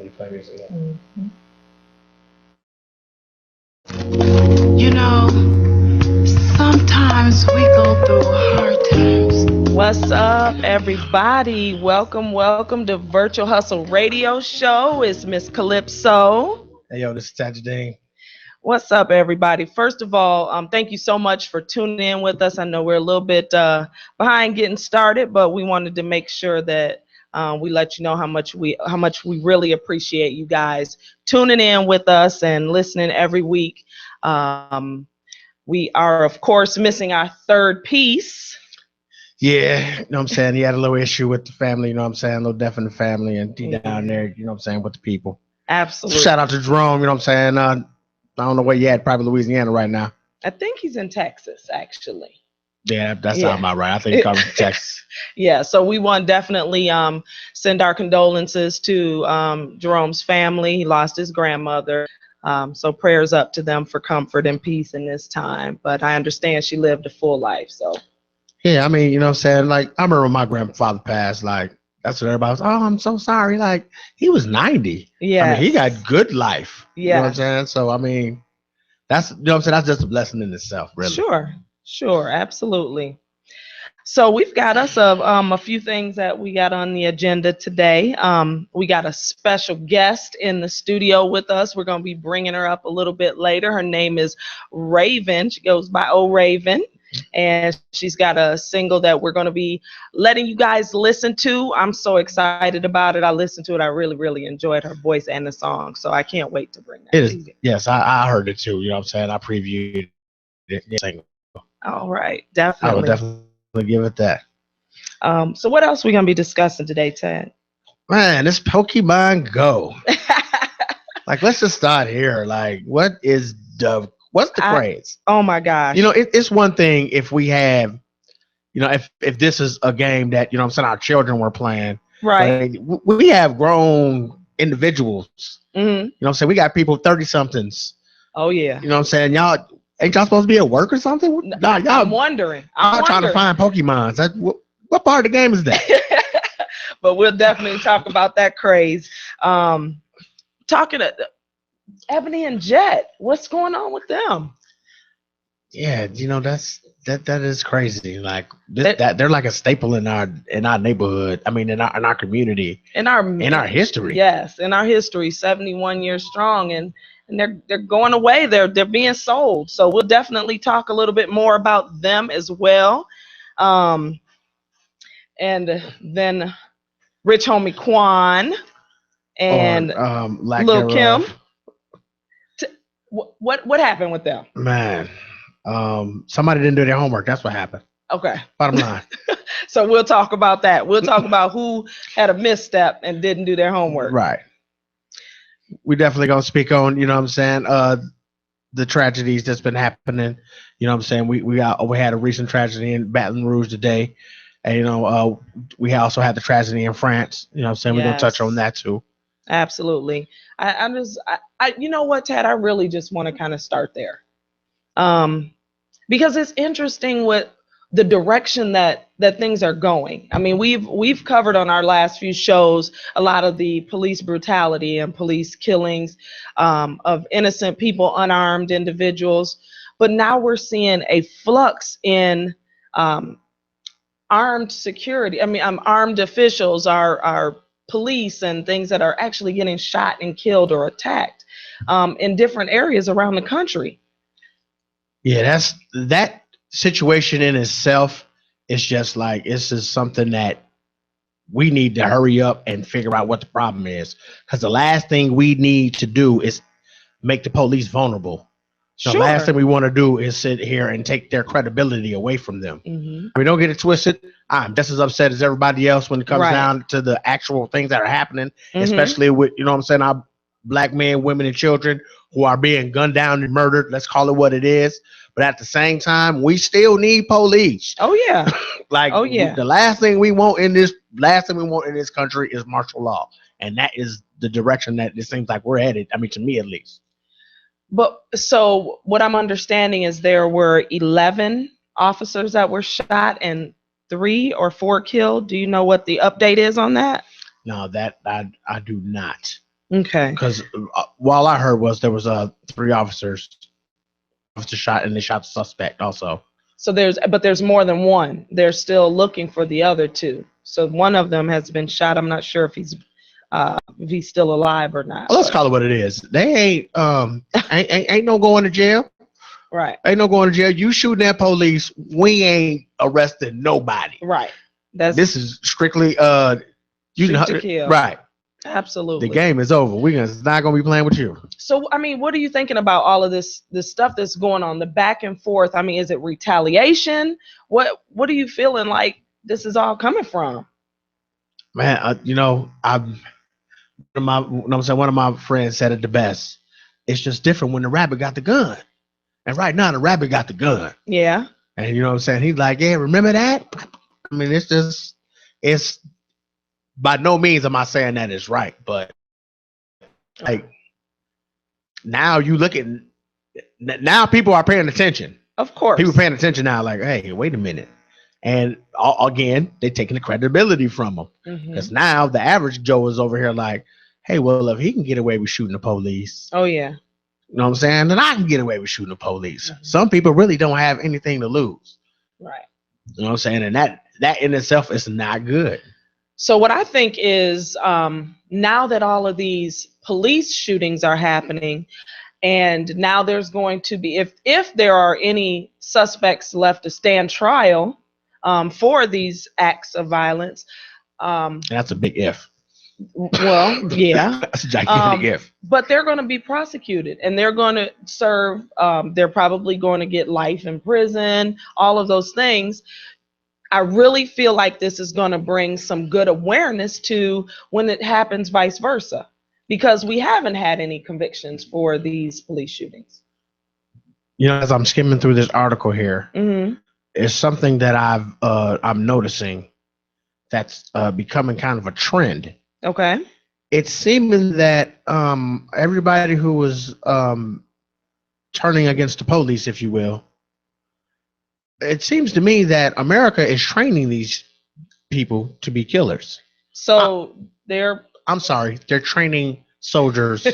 you play music. Mm-hmm. You know, sometimes we go through hard times. What's up, everybody? Welcome to Virtual Hustle Radio Show. It's Miss Calypso. Hey, yo, this is Tajadine. What's up, everybody? First of all, thank you so much for tuning in with us. I know we're a little bit behind getting started, but we wanted to make sure that we let you know how much we really appreciate you guys tuning in with us and listening every week. We are, of course, missing our third piece. Yeah, you know what I'm saying? He had a little issue with the family, you know what I'm saying? A little death in the family, and he down there, you know what I'm saying, with the people. Absolutely. Shout out to Jerome, you know what I'm saying? I don't know where you at, probably Louisiana right now. I think he's in Texas, actually. Yeah, that sounds about right. I think he's coming to Texas. Yeah, so we want to definitely send our condolences to Jerome's family. He lost his grandmother. So prayers up to them for comfort and peace in this time. But I understand she lived a full life, so. Yeah, I mean, you know what I'm saying? Like, I remember when my grandfather passed, like, that's what everybody was, oh, I'm so sorry. Like, he was 90. Yeah. I mean, he got good life. Yeah. You know what I'm saying? So, I mean, that's, you know what I'm saying? That's just a blessing in itself, really. Sure, absolutely. So we've got us a few things that we got on the agenda today. We got a special guest in the studio with us. We're going to be bringing her up a little bit later. Her name is Raven. She goes by O Raven. And she's got a single that we're going to be letting you guys listen to. I'm so excited about it. I listened to it. I really, really enjoyed her voice and the song. So I can't wait to bring that to you. Yes, I heard it too. You know what I'm saying? I previewed it. All right. Definitely. I would definitely give it that. So what else are we going to be discussing today, Ted? Man, this Pokemon Go. Like, let's just start here. Like, what's the craze? Oh my gosh. You know, it's one thing if we have, you know, if this is a game that, you know what I'm saying, our children were playing. Right. Like, we have grown individuals. Mm-hmm. You know what I'm saying? We got people 30-somethings. Oh, yeah. You know what I'm saying? Ain't y'all supposed to be at work or something? Nah, I'm wondering. I'm trying to find Pokemons. What part of the game is that? But we'll definitely talk about that craze. Talking to Ebony and Jet, what's going on with them? Yeah, you know, that is crazy. Like they're like a staple in our neighborhood. I mean, in our community, in our history. Yes, in our history, 71 years strong, and they're going away. They're being sold. So we'll definitely talk a little bit more about them as well. And then Rich Homie Quan and Lil Kim. What happened with them? Man, somebody didn't do their homework. That's what happened. Okay. Bottom line. So we'll talk about that. We'll talk about who had a misstep and didn't do their homework. Right. We definitely gonna speak on, you know what I'm saying, the tragedies that's been happening. You know what I'm saying? We had a recent tragedy in Baton Rouge today. And you know, we also had the tragedy in France. You know what I'm saying? We're gonna touch on that too. Absolutely. I you know what, Ted, I really just want to kind of start there. Because it's interesting what the direction that things are going. I mean, we've covered on our last few shows a lot of the police brutality and police killings of innocent people, unarmed individuals. But now we're seeing a flux in armed security. I mean, armed officials, our police and things that are actually getting shot and killed or attacked in different areas around the country. Yeah, that situation in itself is just like, this is something that we need to hurry up and figure out what the problem is. Because the last thing we need to do is make the police vulnerable. The last thing we want to do is sit here and take their credibility away from them. Mm-hmm. I mean, don't get it twisted. I'm just as upset as everybody else when it comes down to the actual things that are happening, especially with, you know what I'm saying, our black men, women, and children who are being gunned down and murdered. Let's call it what it is. But at the same time, we still need police. Oh yeah. The last thing we want in this country is martial law. And that is the direction that it seems like we're headed. I mean, to me at least. But so what I'm understanding is there were 11 officers that were shot and 3 or 4 killed. Do you know what the update is on that? No, that I do not. Okay. Because while I heard was there was 3 officers shot, and they shot the suspect also. So there's more than one. They're still looking for the other 2. So one of them has been shot. I'm not sure if he's still alive or not. Well, let's call it what it is. They ain't no going to jail. Right. Ain't no going to jail. You shooting at police, we ain't arresting nobody. Right. This is strictly shoot to kill. Right. Absolutely. The game is over. We're not gonna be playing with you. So I mean, what are you thinking about all of this stuff that's going on, the back and forth? I mean, is it retaliation? What are you feeling like this is all coming from? Man, one of my friends said it the best. It's just different when the rabbit got the gun. And right now the rabbit got the gun. Yeah. And you know what I'm saying? He's like, yeah, remember that? I mean, it's by no means am I saying that is right, but like now now people are paying attention. Of course. People paying attention now, like, hey, wait a minute. And again, they're taking the credibility from them. Because now the average Joe is over here like, hey, well, if he can get away with shooting the police. Oh, yeah. You know what I'm saying? Then I can get away with shooting the police. Some people really don't have anything to lose. Right. You know what I'm saying? And that in itself is not good. So what I think is now that all of these police shootings are happening, and now there's going to be, if there are any suspects left to stand trial for these acts of violence. That's a big if. Well, yeah. That's a gigantic if. But they're going to be prosecuted, and they're going to serve, they're probably going to get life in prison, all of those things. I really feel like this is going to bring some good awareness to when it happens vice versa, because we haven't had any convictions for these police shootings. You know, as I'm skimming through this article here, it's something that I'm noticing that's becoming kind of a trend. Okay. It's seeming that everybody who was turning against the police, if you will, it seems to me that America is training these people to be killers. So I'm sorry, they're training soldiers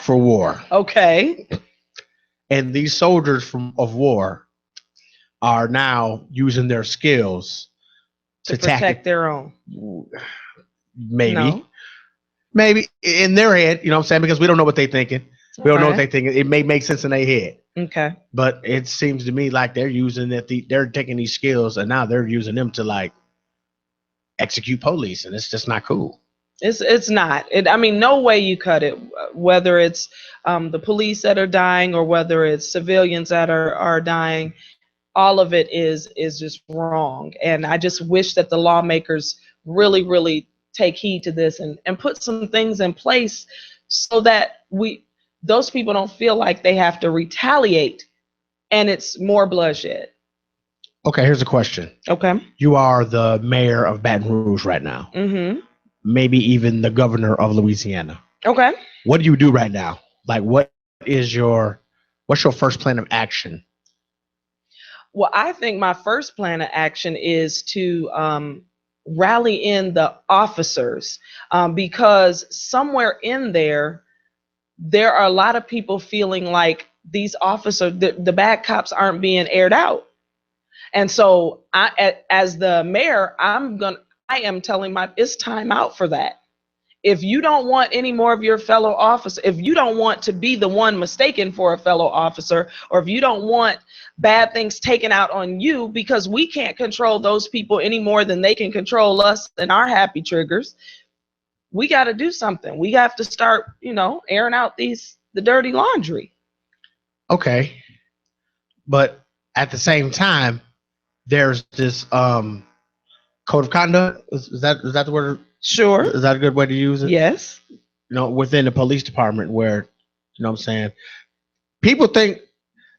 for war. Okay. And these soldiers of war are now using their skills to protect their own. Maybe in their head, you know what I'm saying? Because we don't know what they're thinking. We don't know what they're thinking. It may make sense in their head. Okay. But it seems to me like they're using they're taking these skills and now they're using them to like execute police, and it's just not cool. It's not. I mean, no way you cut it. Whether it's the police that are dying or whether it's civilians that are dying, all of it is just wrong. And I just wish that the lawmakers really, really take heed to this and put some things in place so that those people don't feel like they have to retaliate and it's more bloodshed. Okay, here's a question. Okay. You are the mayor of Baton Rouge right now. Mm-hmm. Maybe even the governor of Louisiana. Okay. What do you do right now? Like, what's your first plan of action? Well, I think my first plan of action is to rally in the officers because somewhere in there are a lot of people feeling like these officers, the bad cops aren't being aired out. And so as the mayor, I am telling it's time out for that. If you don't want any more of your fellow officer, if you don't want to be the one mistaken for a fellow officer, or if you don't want bad things taken out on you, because we can't control those people any more than they can control us and our happy triggers, we got to do something. We have to start, airing out the dirty laundry. Okay. But at the same time, there's this code of conduct. Is that the word? Sure. Is that a good way to use it? Yes. Within the police department where, you know what I'm saying, people think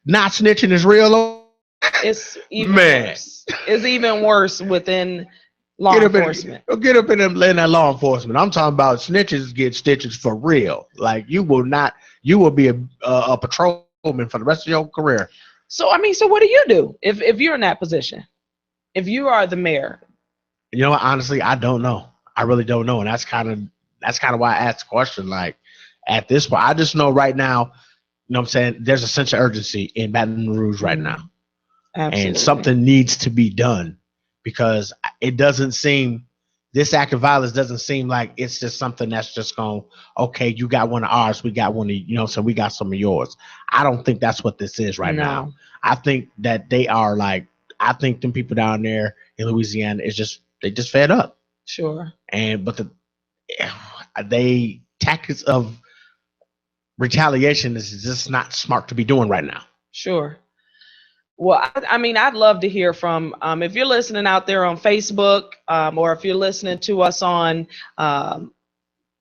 not snitching is real. It's even worse. It's even worse within law enforcement. Get up in that law enforcement. I'm talking about snitches get stitches for real. Like you will be a patrolman for the rest of your career. So what do you do if you're in that position? If you are the mayor? You know what? Honestly, I don't know. I really don't know, and that's kind of why I asked the question. Like, at this point. I just know right now, you know what I'm saying, there's a sense of urgency in Baton Rouge right now. Absolutely. And something needs to be done, because it doesn't seem, this act of violence doesn't seem like it's just something that's just going, okay, you got one of ours, we got one of, you know, so we got some of yours. I don't think that's what this is right now. I think that they are like, I think them people down there in Louisiana is just, they just fed up. Sure. But they tactics of retaliation is just not smart to be doing right now. Sure. Well, I mean, I'd love to hear from, if you're listening out there on Facebook, or if you're listening to us on the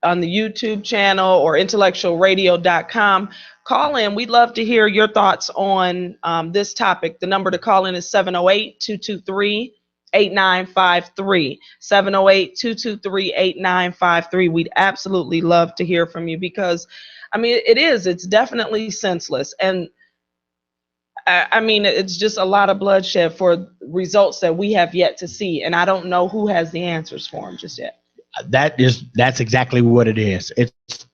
YouTube channel or IntellectualRadio.com, call in. We'd love to hear your thoughts on this topic. The number to call in is 708-223-8953. 708-223-8953. We'd absolutely love to hear from you, because, I mean, it's definitely senseless. And I mean, it's just a lot of bloodshed for results that we have yet to see. And I don't know who has the answers for them just yet. That's exactly what it is. It's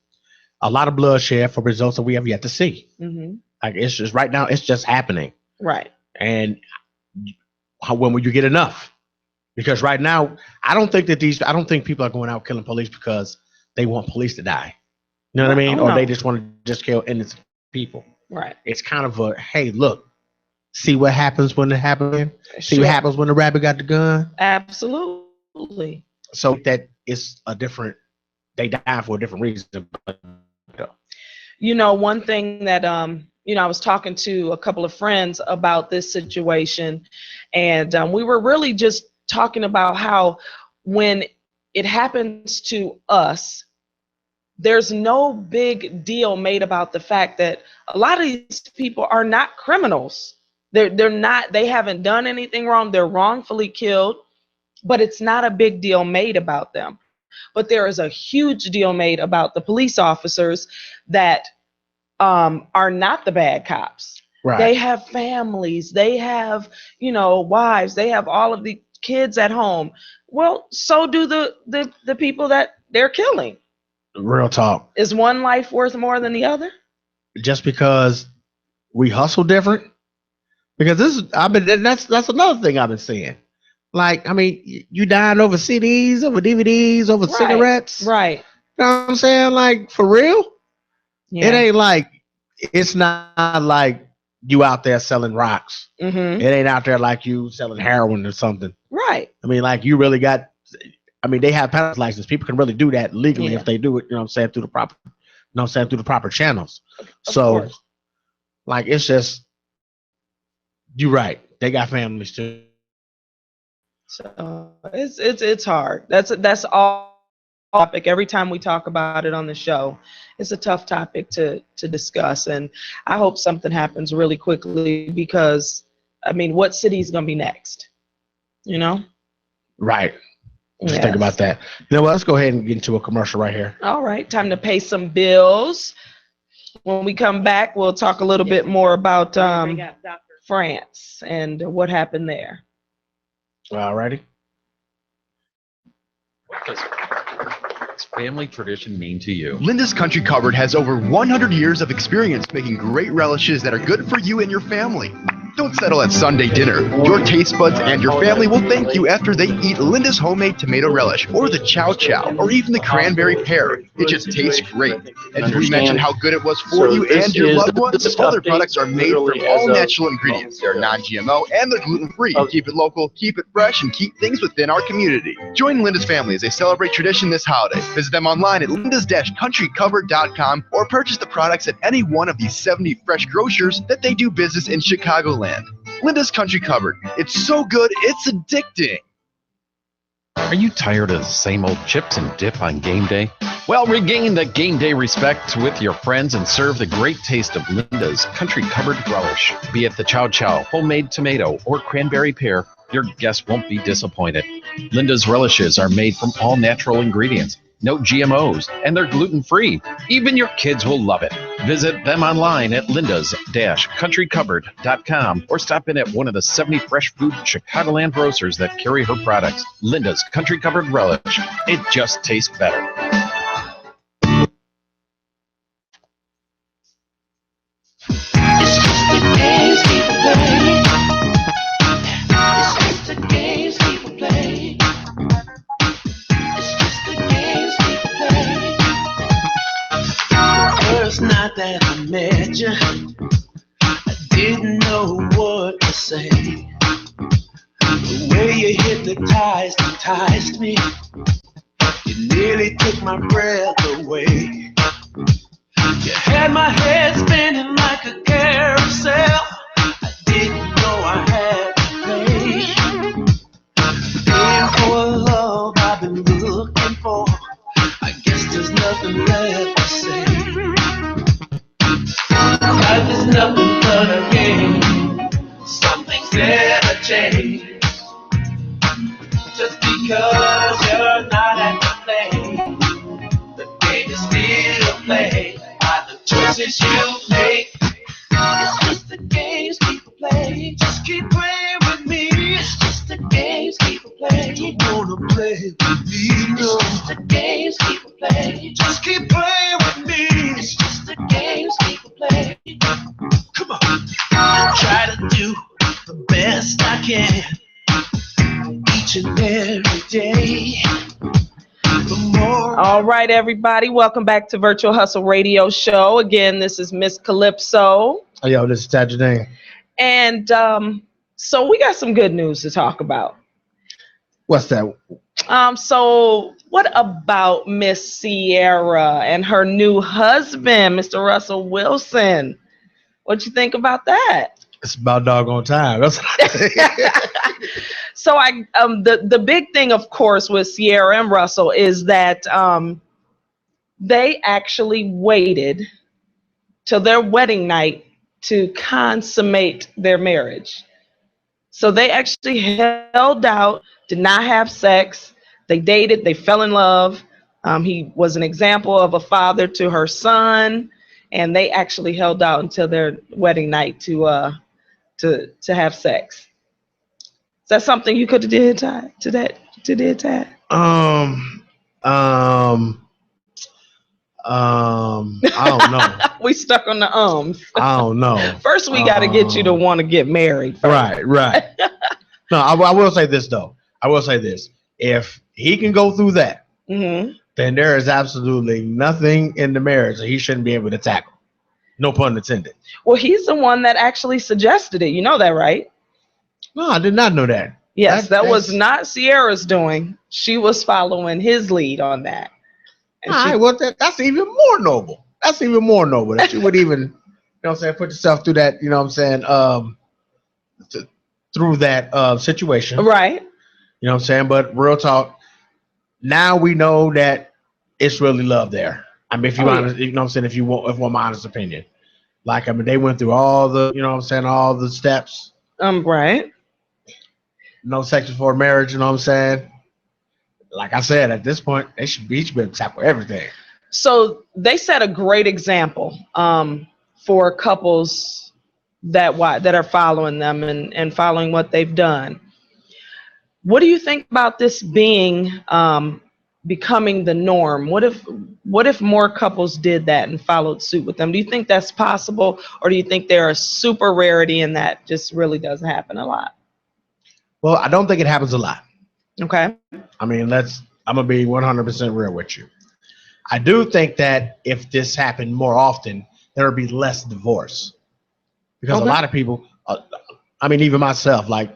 a lot of bloodshed for results that we have yet to see. Mm-hmm. Like, it's just right now, it's just happening. Right. And when will you get enough? Because right now, I don't think people are going out killing police because they want police to die. You know what I mean? Or they just want to just kill innocent people. Right. It's kind of a, hey, look, see what happens when it happens. See what happens when the rabbit got the gun. Absolutely. So that it's a different, they die for a different reason. You know, one thing that, you know, I was talking to a couple of friends about this situation, and we were really just talking about how when it happens to us, there's no big deal made about the fact that a lot of these people are not criminals. They're not, they haven't done anything wrong. They're wrongfully killed, but it's not a big deal made about them. But there is a huge deal made about the police officers that are not the bad cops. Right. They have families, they have, you know, wives, they have all of the kids at home. Well, so do the people that they're killing. Real talk. Is one life worth more than the other? Just because we hustle different? Because that's another thing I've been seeing. Like, I mean, you dying over CDs, over DVDs, over cigarettes. Right. You know what I'm saying? Like, for real? Yeah. It ain't like, it's not like you out there selling rocks. Mm-hmm. It ain't out there like you selling heroin or something. Right. I mean, like, you really got, I mean, they have pilot's license. People can really do that legally if they do it, you know what I'm saying, through the proper channels. So, like, it's just, you're right. They got families too. So it's hard. That's all topic. Every time we talk about it on the show, it's a tough topic to discuss. And I hope something happens really quickly, because, I mean, what city is going to be next? You know? Right. Just think about that. You know what? Let's go ahead and get into a commercial right here. All right. Time to pay some bills. When we come back, we'll talk a little bit more about France and what happened there. All righty. What does family tradition mean to you? Linda's Country Cupboard has over 100 years of experience making great relishes that are good for you and your family. Don't settle at Sunday dinner. Your taste buds and your family will thank you after they eat Linda's homemade tomato relish, or the chow chow, or even the cranberry pear. It just tastes great. And did we mention how good it was for you and your loved ones? All their products are made from all natural ingredients. They're non-GMO and they're gluten-free. Keep it local, keep it fresh, and keep things within our community. Join Linda's family as they celebrate tradition this holiday. Visit them online at lindas-countrycupboard.com or purchase the products at any one of these 70 fresh grocers that they do business in Chicagoland. Linda's Country Cupboard. It's so good, it's addicting. Are you tired of the same old chips and dip on game day? Well, regain the game day respect with your friends and serve the great taste of Linda's Country Cupboard relish. Be it the chow chow, homemade tomato, or cranberry pear, your guests won't be disappointed. Linda's relishes are made from all natural ingredients, no GMOs, and they're gluten-free. Even your kids will love it. Visit them online at lindas-countrycupboard.com or stop in at one of the 70 fresh food Chicagoland grocers that carry her products. Linda's Country Cupboard Relish. It just tastes better. you enticed me. You nearly took my breath away. You had my head spinning like a carousel. I didn't know I had to pay. Paying for a love I've been looking for. I guess there's nothing left to say. Life is nothing but a game. Some things never change. Just because you're not at the game is still played by the choices you make. It's just the games people play. Just keep playing with me. It's just the games people play. Don't wanna play with me, no. It's just the games people play. Just keep playing with me. It's just the games people play. Come on. I try to do the best I can each and every day. All right, everybody. Welcome back to Virtual Hustle Radio Show. Again, this is Miss Calypso. Oh, yo, this is Tajadine. And so we got some good news to talk about. What's that? So what about Miss Sierra and her new husband, Mr. Russell Wilson? What you think about that? It's about doggone time. That's what I think. So the big thing, of course, with Sierra and Russell is that they actually waited till their wedding night to consummate their marriage. So they actually held out, did not have sex. They dated, they fell in love. He was an example of a father to her son, and they actually held out until their wedding night to have sex. Is that something you could have did, Ty? Ty? I don't know. We stuck on the ums. I don't know. First, we got to get you to want to get married. First. Right. No, I will say this, though. I will say this. If he can go through that, then there is absolutely nothing in the marriage that he shouldn't be able to tackle. No pun intended. Well, he's the one that actually suggested it. You know that, right? No, I did not know that. Yes, that was not Sierra's doing. She was following his lead on that. And all right, well, that's even more noble. That's even more noble that you would even, you know what I'm saying, put yourself through that, you know what I'm saying, through that situation. Right. You know what I'm saying? But real talk, now we know that it's really love there. I mean, if you honest, you know what I'm saying, if you want my honest opinion. Like, I mean, they went through all the, you know what I'm saying, all the steps. Right. No sex before marriage, you know what I'm saying? Like I said, at this point, they should be able to tackle everything. So they set a great example for couples that are following them and following what they've done. What do you think about this being becoming the norm? What if more couples did that and followed suit with them? Do you think that's possible, or do you think they're a super rarity and that just really doesn't happen a lot? Well, I don't think it happens a lot. Okay. I mean, I'm going to be 100% real with you. I do think that if this happened more often, there would be less divorce. Because a lot of people, I mean, even myself, like,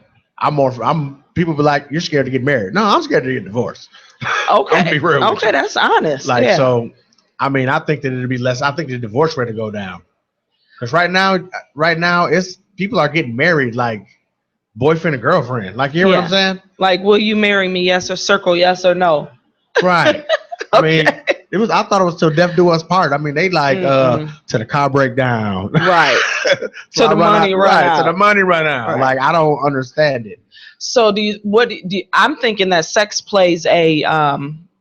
people be like, you're scared to get married. No, I'm scared to get divorced. Okay. I'm gonna be real with you. That's honest. Like, yeah. So, I mean, I think that it'd be less. I think the divorce rate to go down. Because right now, people are getting married like boyfriend and girlfriend. Like, you hear what I'm saying? Like, will you marry me? Yes, or circle yes or no. Right. I mean, I thought it was till death do us part. I mean, they like to the car break down. Right. To the money run out. To the money run out. Right. Like, I don't understand it. So I'm thinking that sex plays a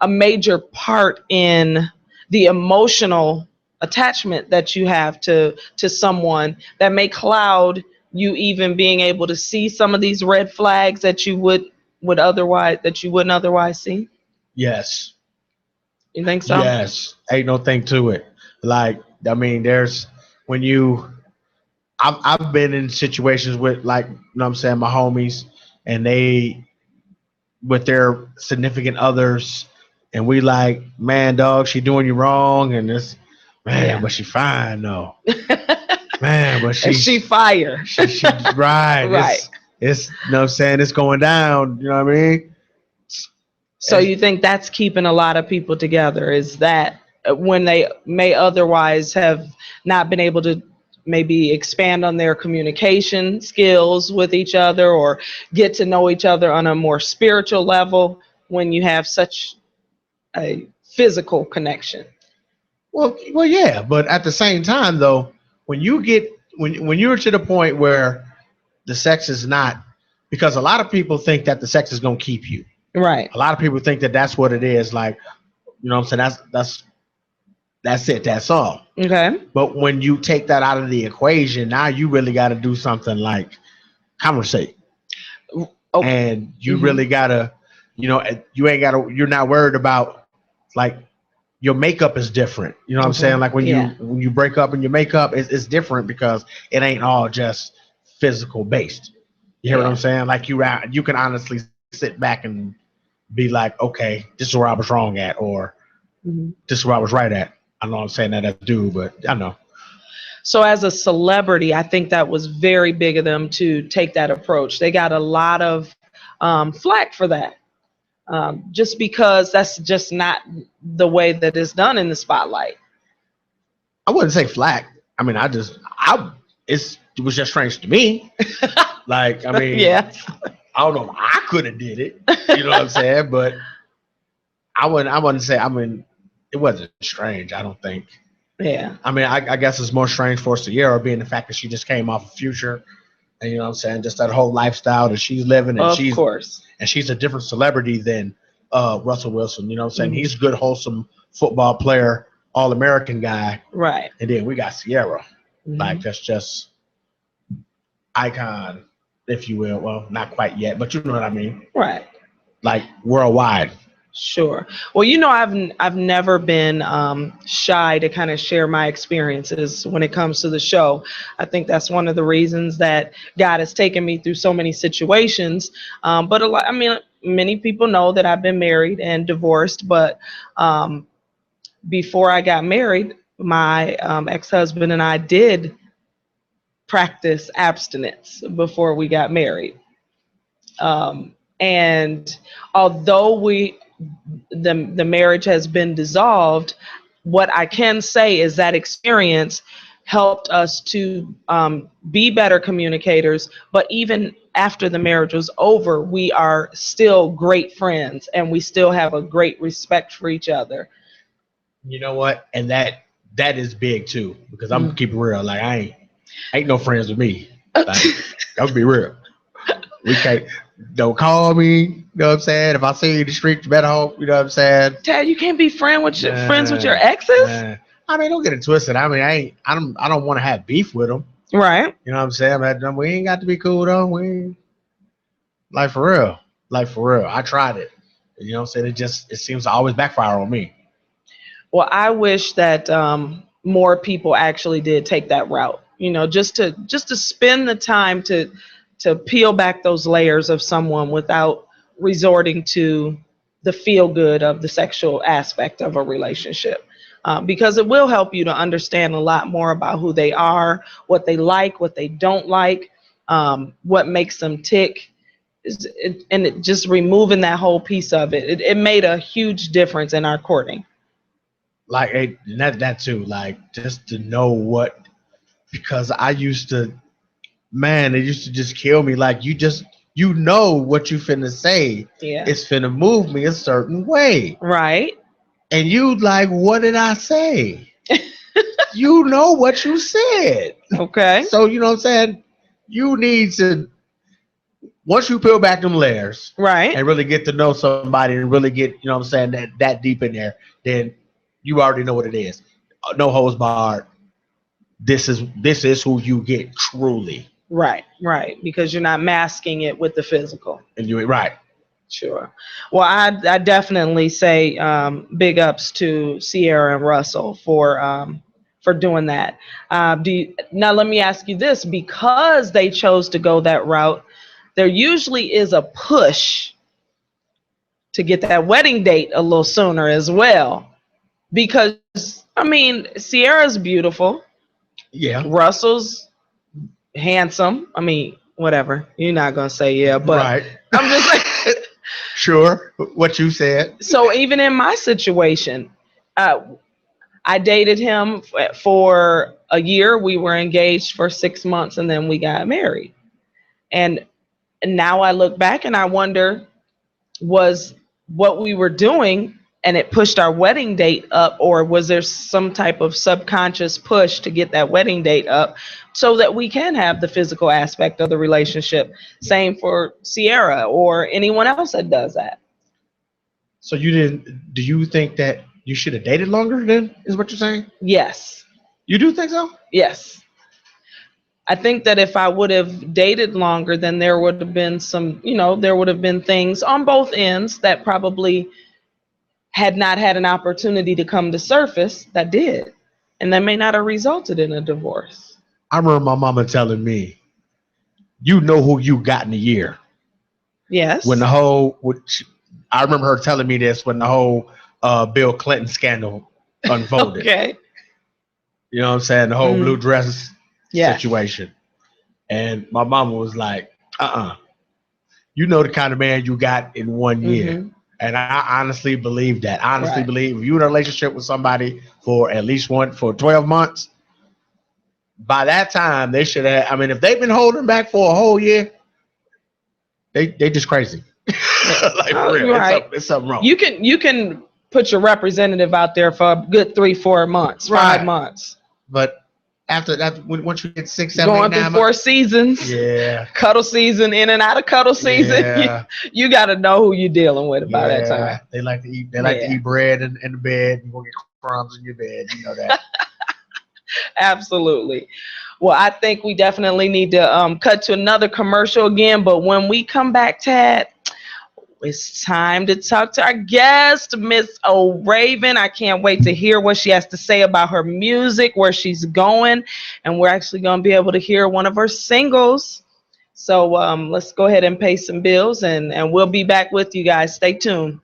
major part in the emotional attachment that you have to someone that may cloud you even being able to see some of these red flags that you wouldn't otherwise see. Yes. You think so? Yes. Ain't no thing to it. Like, I mean, I've been in situations with, like, you know what I'm saying, my homies, and they with their significant others, and we like, man, dog, she doing you wrong, and this, man, but she fine though. Man, but she fire. She right. Right. it's, you know what I'm saying, it's going down. You know what I mean? So you think that's keeping a lot of people together, is that when they may otherwise have not been able to maybe expand on their communication skills with each other or get to know each other on a more spiritual level when you have such a physical connection? Well, yeah, but at the same time, though, when you get when you're to the point where the sex is not, because a lot of people think that the sex is gonna keep you. Right. A lot of people think that that's what it is. Like, you know what I'm saying? That's it. That's all. Okay. But when you take that out of the equation, now you really got to do something like conversate, Okay. and you really gotta, you ain't gotta. You're not worried about, like, your makeup is different. You know what I'm saying? Like when you break up and your makeup it's different because it ain't all just physical based. You hear what I'm saying? Like you can honestly sit back and be like, okay, this is where I was wrong at, or this is where I was right at. I know I'm saying that as a dude, but I know. So as a celebrity, I think that was very big of them to take that approach. They got a lot of flack for that. Just because that's just not the way that it's done in the spotlight. I wouldn't say flack. I mean, it was just strange to me. Like, I mean, Yeah. I don't know if I could have did it. You know what I'm saying? But I wouldn't say, I mean, it wasn't strange, I don't think. Yeah. I mean, I guess it's more strange for Sierra, being the fact that she just came off of Future, and you know what I'm saying, just that whole lifestyle that she's living, and Of course. And she's a different celebrity than Russell Wilson. You know what I'm saying? He's a good, wholesome football player, all-American guy. Right. And then we got Sierra. Like, that's just icon, if you will. Well, not quite yet, but you know what I mean. Right. Like, worldwide. Sure. Well, I've never been shy to kind of share my experiences when it comes to the show. I think that's one of the reasons that God has taken me through so many situations. But many people know that I've been married and divorced. But before I got married, my ex-husband and I did practice abstinence before we got married. And although the marriage has been dissolved, what I can say is that experience helped us to be better communicators. But even after the marriage was over, we are still great friends, and we still have a great respect for each other. You know what? And that is big too, because I'm gonna keep it real. Like, I ain't no friends with me. Like, I'll be real. We can't. Don't call me. You know what I'm saying? If I see you in the street, you better hope. You know what I'm saying? Tad, you can't be friends with your exes. I mean, don't get it twisted. I mean, I don't want to have beef with them. Right. You know what I'm saying? But we ain't got to be cool though. Like for real. I tried it. You know what I'm saying? It seems to always backfire on me. Well, I wish that more people actually did take that route. You know, just to spend the time to peel back those layers of someone without resorting to the feel good of the sexual aspect of a relationship. Because it will help you to understand a lot more about who they are, what they like, what they don't like, what makes them tick. And it just removing that whole piece of it. It made a huge difference in our courting. Like, that too, like, just to know what, because I used to, man, it used to just kill me. Like, you know what you finna say. Yeah. It's finna move me a certain way. Right. And you like, what did I say? You know what you said. Okay. So, you know what I'm saying? You need to, once you peel back them layers, right, and really get to know somebody and really get, you know what I'm saying, that deep in there, then you already know what it is. No holds barred. This is who you get truly. Right. Because you're not masking it with the physical. And you're right. Sure. Well, I definitely say big ups to Sierra and Russell for doing that. Now let me ask you this: because they chose to go that route, there usually is a push to get that wedding date a little sooner as well. Because I mean, Sierra's beautiful. Yeah. Russell's handsome. I mean, whatever. You're not gonna say yeah, but Right. I'm just like, Sure. What you said. so even in my situation, I dated him for a year. We were engaged for 6 months, and then we got married. And now I look back and I wonder, was what we were doing and it pushed our wedding date up, or was there some type of subconscious push to get that wedding date up so that we can have the physical aspect of the relationship? Same for Sierra or anyone else that does that. So do you think that you should have dated longer then, is what you're saying? Yes. You do think so? Yes. I think that if I would have dated longer, then there would have been there would have been things on both ends that probably had not had an opportunity to come to surface that did. And that may not have resulted in a divorce. I remember my mama telling me, you know who you got in a year. Yes. I remember her telling me this when the whole Bill Clinton scandal unfolded. Okay. You know what I'm saying? The whole blue dress Yes. situation. And my mama was like, you know the kind of man you got in 1 year. And I honestly believe that. I honestly believe if you're in a relationship with somebody for at least for 12 months, by that time they should have. I mean, if they've been holding back for a whole year, they just crazy. Like for real, right. It's something wrong. You can put your representative out there for a good 3-4 months, 5 months. But after that, once you get 6, 7, going 8, through 9 4 months, seasons, cuddle season, in and out of cuddle season, you got to know who you're dealing with by that time. They like to eat. They like to eat bread in the bed. You're gonna get crumbs in your bed. You know that. Absolutely. Well, I think we definitely need to cut to another commercial again. But when we come back, Tad, it's time to talk to our guest, Miss O'Raven. I can't wait to hear what she has to say about her music, where she's going, and we're actually going to be able to hear one of her singles. So let's go ahead and pay some bills, and we'll be back with you guys. Stay tuned.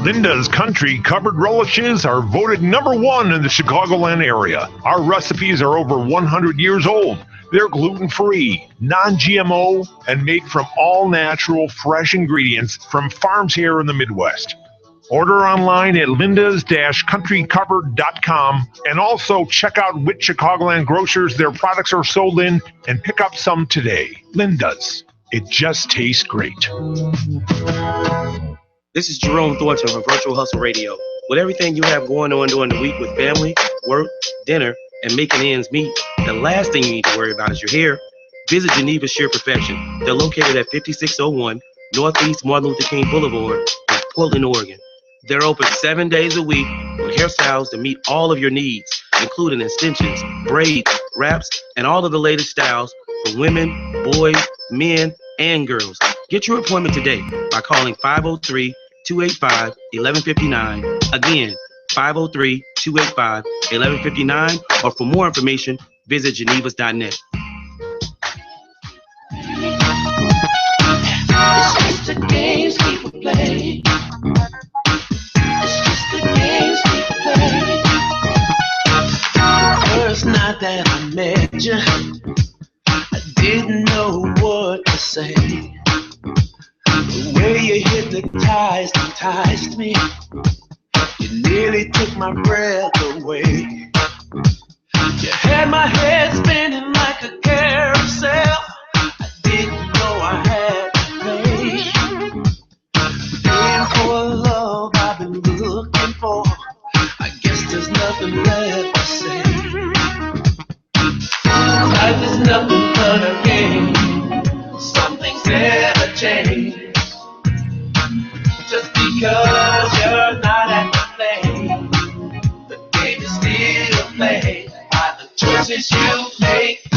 Linda's Country Covered Relishes are voted #1 in the Chicagoland area. Our recipes are over 100 years old. They're gluten-free, non-GMO, and made from all-natural, fresh ingredients from farms here in the Midwest. Order online at lindas-countrycovered.com, and also check out which Chicagoland grocers their products are sold in and pick up some today. Linda's. It just tastes great. This is Jerome Thornton from Virtual Hustle Radio. With everything you have going on during the week with family, work, dinner, and making ends meet, the last thing you need to worry about is your hair. Visit Geneva Sheer Perfection. They're located at 5601 Northeast Martin Luther King Boulevard in Portland, Oregon. They're open 7 days a week with hairstyles to meet all of your needs, including extensions, braids, wraps, and all of the latest styles for women, boys, men, and girls. Get your appointment today by calling 503-285-1159. Again, 503-285-1159, or for more information, visit genevas.net. It's just the games people play. It's just the games people play. First night that I met you, I didn't know what to say. The way you enticed me. You nearly took my breath away. You had my head spinning like a carousel. I didn't know I had to pay. Paying for a love I've been looking for. I guess there's nothing left to say. Life is nothing but a game. Some things never change. Just because you're not at the play, the game is still played by the choices you make.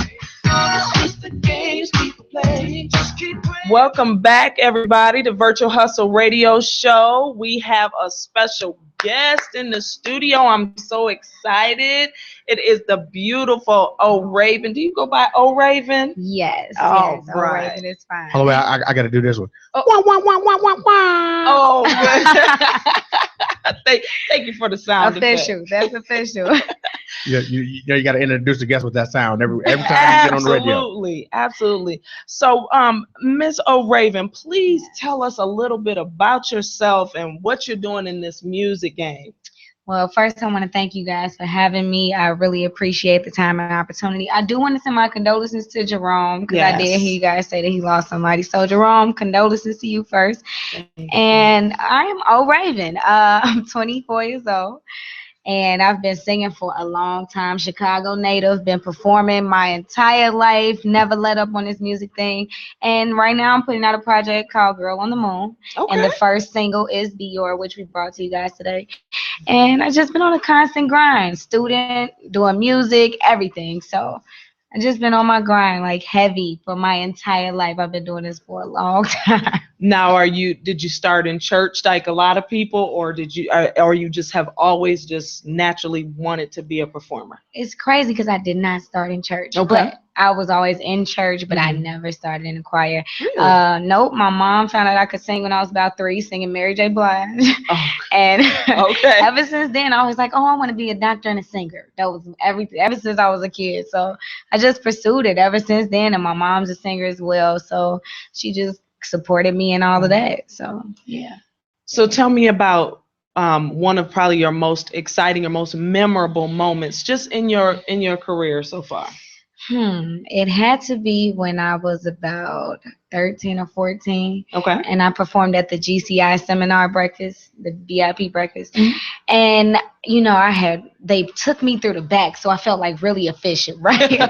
It's just the games people play. Just keep playing. Welcome back, everybody, to Virtual Hustle Radio Show. We have a special guest in the studio. I'm so excited. It is the beautiful O'Raven. Do you go by O'Raven? Yes. Oh, yes. right. Raven is fine. Hold on, I got to do this one. Oh, good. Thank you for the sound Official. That's official. You got to introduce the guest with that sound every time you get on the radio. Absolutely. So, Miss O'Raven, please tell us a little bit about yourself and what you're doing in this music game. Well, first, I want to thank you guys for having me. I really appreciate the time and opportunity. I do want to send my condolences to Jerome because I did hear you guys say that he lost somebody. So, Jerome, condolences to you first. And I am O'Raven. I'm 24 years old. And I've been singing for a long time. Chicago native, been performing my entire life, never let up on this music thing. And right now I'm putting out a project called Girl on the Moon. Okay. And the first single is Be Your, which we brought to you guys today. And I've just been on a constant grind, student, doing music, everything. So I've just been on my grind, like heavy for my entire life. I've been doing this for a long time. Now, did you start in church like a lot of people, or or you just have always just naturally wanted to be a performer? It's crazy because I did not start in church. Okay. But I was always in church, but I never started in a choir. Really? Nope. My mom found out I could sing when I was about 3, singing Mary J. Blige. Oh. And ever since then, I was like, oh, I want to be a doctor and a singer. That was everything, ever since I was a kid. So I just pursued it ever since then. And my mom's a singer as well. So she just supported me and all of that. So, yeah. So tell me about one of probably your most exciting or most memorable moments just in your career so far. It had to be when I was about 13 or 14. Okay. And I performed at the GCI seminar breakfast, the VIP breakfast. Mm-hmm. And, they took me through the back, so I felt like really efficient, right?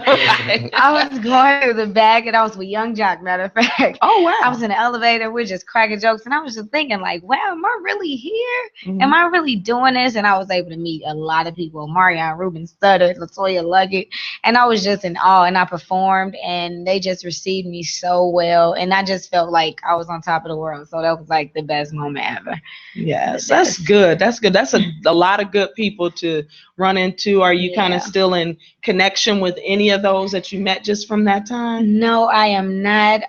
I was going through the back, and I was with Young Jock, matter of fact. Oh, wow. I was in the elevator, we're just cracking jokes, and I was just thinking, like, wow, am I really here? Mm-hmm. Am I really doing this? And I was able to meet a lot of people, Marion Rubin Studdard, LaToya Luggett, and I was just in awe, and I performed, and they just received me so well, and I just felt like I was on top of the world, so that was, like, the best moment ever. Yes, that's good. That's good. That's a lot of good people to run into. Are you kind of still in connection with any of those that you met just from that time? No, I am not.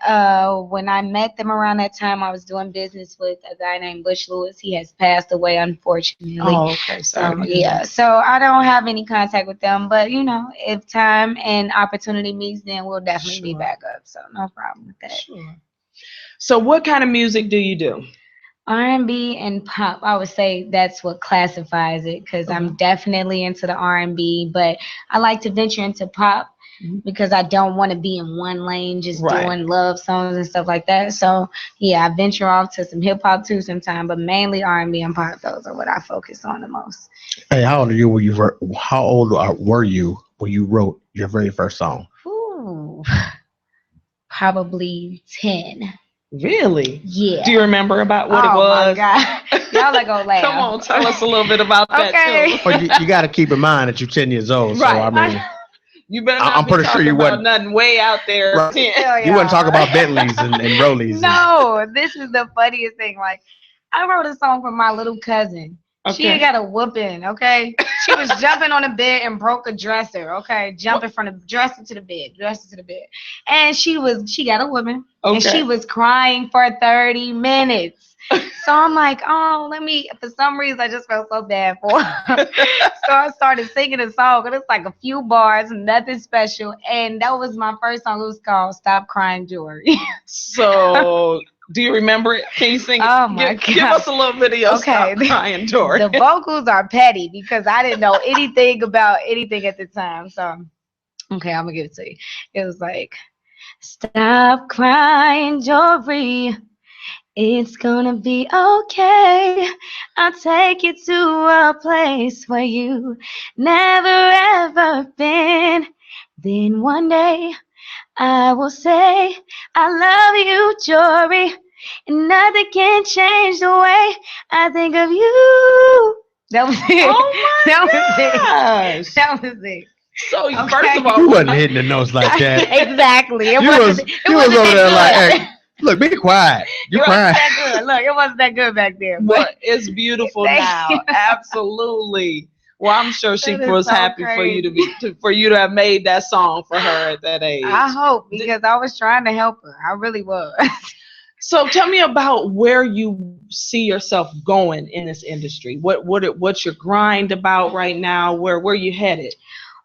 When I met them around that time, I was doing business with a guy named Bush Lewis. He has passed away, unfortunately. Oh, okay. Sorry. So I don't have any contact with them, but if time and opportunity meets, then we'll definitely be back up. So no problem with that. Sure. So what kind of music do you do? R&B and pop, I would say that's what classifies it, because I'm definitely into the R&B, but I like to venture into pop because I don't want to be in one lane just doing love songs and stuff like that. So I venture off to some hip hop too sometimes, but mainly R&B and pop. Those are what I focus on the most. Hey, how old are you when you were you when you wrote your very first song? Ooh, probably 10. Really? Yeah. Do you remember about what it was? Oh my God. Y'all are gonna laugh. Come on, tell us a little bit about that too. Well, you got to keep in mind that you're 10 years old. Right. So I mean, you better not be talking about nothing way out there. Right. You wouldn't talk about Bentleys and Rollies. No, this is the funniest thing. Like, I wrote a song for my little cousin. Okay. She got a whooping, okay? She was jumping on the bed and broke a dresser, okay? Jumping from the dresser to the bed. And she got a whooping. Okay. And she was crying for 30 minutes. So I'm like, for some reason, I just felt so bad for her. So I started singing a song, and it's like a few bars, nothing special. And that was my first song. It was called Stop Crying Jory. So... do you remember it? Can you sing it? Oh my God. Give us a little video. Stop Crying Jory. The vocals are petty because I didn't know anything about anything at the time. So, okay, I'm going to give it to you. It was like, stop crying, Jory. It's going to be okay. I'll take you to a place where you never ever been. Then one day, I will say, I love you, Jory, and nothing can change the way I think of you. That was it. Oh my gosh. That was it. So first of all, you wasn't hitting the notes like that. Exactly. You was over there like, hey, look, be quiet. You're crying. That good. Look, it wasn't that good back there. But it's beautiful now. Absolutely. Well, I'm sure she was so happy crazy. for you to have made that song for her at that age. I hope, because I was trying to help her. I really was. So tell me about where you see yourself going in this industry. What's your grind about right now? Where you headed?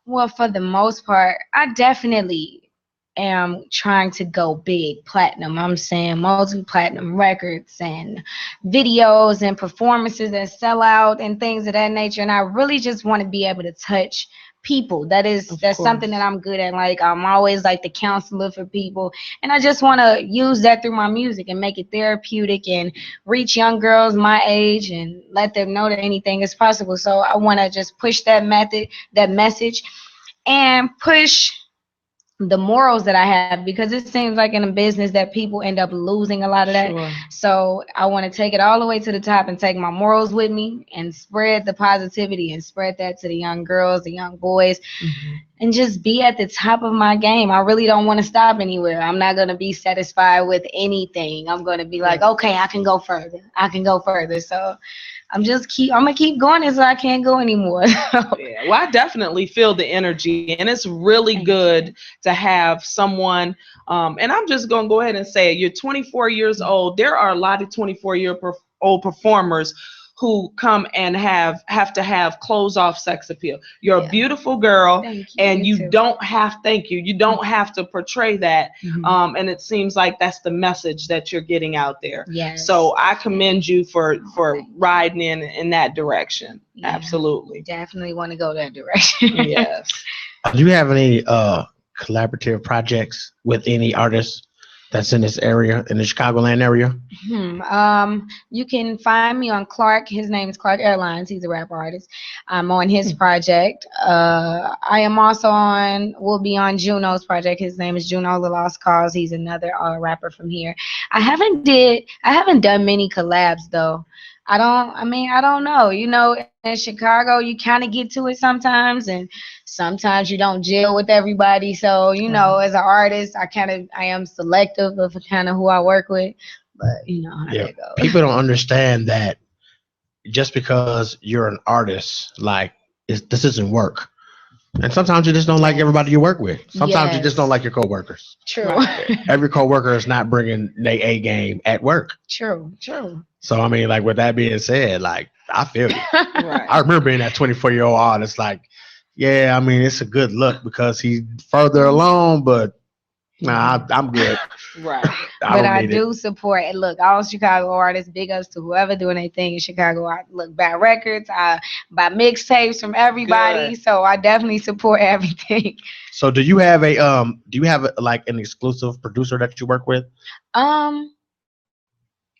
Well, for the most part, I definitely am trying to go big platinum. I'm saying multi-platinum records and videos and performances that sell out and things of that nature. And I really just want to be able to touch people. That's something that I'm good at. Like, I'm always like the counselor for people, and I just want to use that through my music and make it therapeutic and reach young girls my age and let them know that anything is possible. So I want to just push that message, and push the morals that I have, because it seems like in a business that people end up losing a lot of that. Sure. So I want to take it all the way to the top and take my morals with me and spread the positivity and spread that to the young girls, the young boys, and just be at the top of my game. I really don't want to stop anywhere. I'm not going to be satisfied with anything. I'm going to be like, okay, I can go further. So I'm gonna keep going until I can't go anymore. Yeah, well, I definitely feel the energy, and it's really good to have someone. And I'm just gonna go ahead and say it. You're 24 years old. There are a lot of 24-year-old performers who come and have to have close off sex appeal. You're a beautiful girl, and you don't have to portray that. And it seems like that's the message that you're getting out there. Yes. So I commend you for riding in that direction. Yeah, Chicagoland. Definitely want to go that direction. Yes. Do you have any collaborative projects with any artists that's in this area, in the Chicagoland area? You can find me on Clark. His name is Clark Airlines. He's a rap artist. I'm on his project. I am also will be on Juno's project. His name is Juno The Lost Cause. He's another rapper from here. I haven't done many collabs though. I don't know. You know, in Chicago, you kind of get to it sometimes, and sometimes you don't gel with everybody. So, you know, as an artist, I am selective of kind of who I work with. But you know how that goes. People don't understand that just because you're an artist, like this isn't work. And sometimes you just don't like everybody you work with. Sometimes you just don't like your coworkers. True. Every coworker is not bringing their A game at work. True. So I mean, like, with that being said, like, I feel you. Right. I remember being that 24-year-old artist. Like, yeah, I mean, it's a good look because he's further along, but nah, I'm good. Right. I do support it. Look, all Chicago artists, big ups to whoever doing their thing in Chicago. I buy records, I buy mixtapes from everybody. Good. So I definitely support everything. So do you have like an exclusive producer that you work with?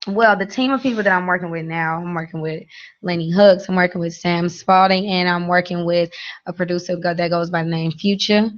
Well, the team of people that I'm working with now, I'm working with Lenny Hooks, I'm working with Sam Spalding, and I'm working with a producer that goes by the name Future,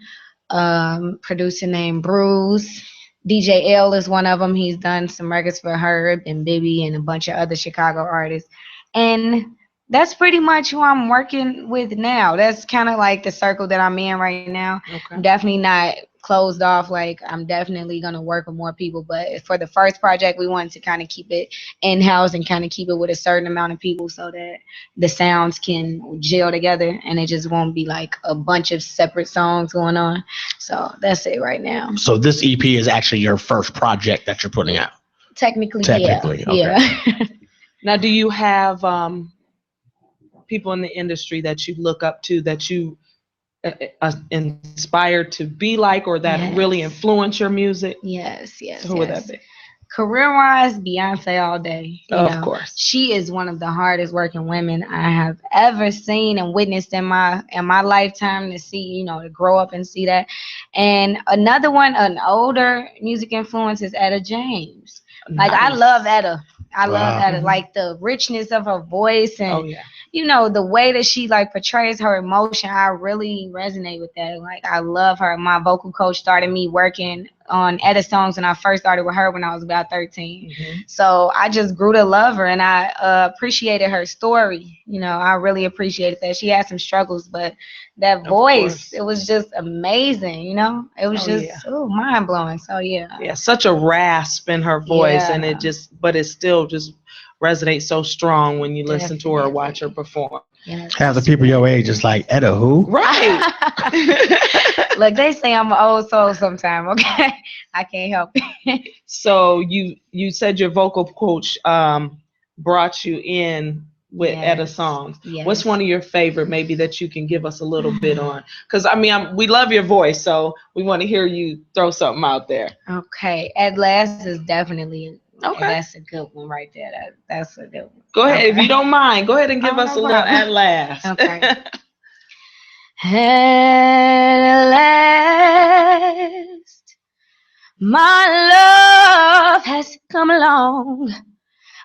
producer named Bruce. DJ L is one of them. He's done some records for Herb and Bibby and a bunch of other Chicago artists. And that's pretty much who I'm working with now. That's kind of like the circle that I'm in right now. Okay. I'm definitely not closed off. Like, I'm definitely going to work with more people. But for the first project, we wanted to kind of keep it in-house and kind of keep it with a certain amount of people so that the sounds can gel together and it just won't be like a bunch of separate songs going on. So that's it right now. So this EP is actually your first project that you're putting out? Technically, yeah. Okay. Yeah. Now, do you have people in the industry that you look up to, that you inspired to be like, or that really influence your music? Yes. Who would that be? Career-wise, Beyonce all day. Of course. She is one of the hardest working women I have ever seen and witnessed in my lifetime, to see, to grow up and see that. And another one, an older music influence, is Etta James. Nice. Like, I love Etta. I love Etta. Like, the richness of her voice and the way that she like portrays her emotion, I really resonate with that. Like, I love her. My vocal coach started me working on Etta songs when I first started with her when I was about 13. So I just grew to love her, and I appreciated her story. I really appreciated that. She had some struggles, but that voice, it was just amazing. It was mind blowing. So yeah, such a rasp in her voice, and but it still just resonates so strong when you listen to her or watch her perform. Yes. Half the people your age is like, Etta who? Right. Look, they say I'm an old soul sometime, okay? I can't help it. So you said your vocal coach brought you in with Etta songs. Yes. What's one of your favorite, maybe, that you can give us a little bit on? Because I mean, we love your voice, so we want to hear you throw something out there. Okay, At Last is definitely Okay. That's a good one right there. That's a good one. Go ahead, okay. if you don't mind. Go ahead and give Oh, us no a little problem. At Last. Okay. At last, my love has come along.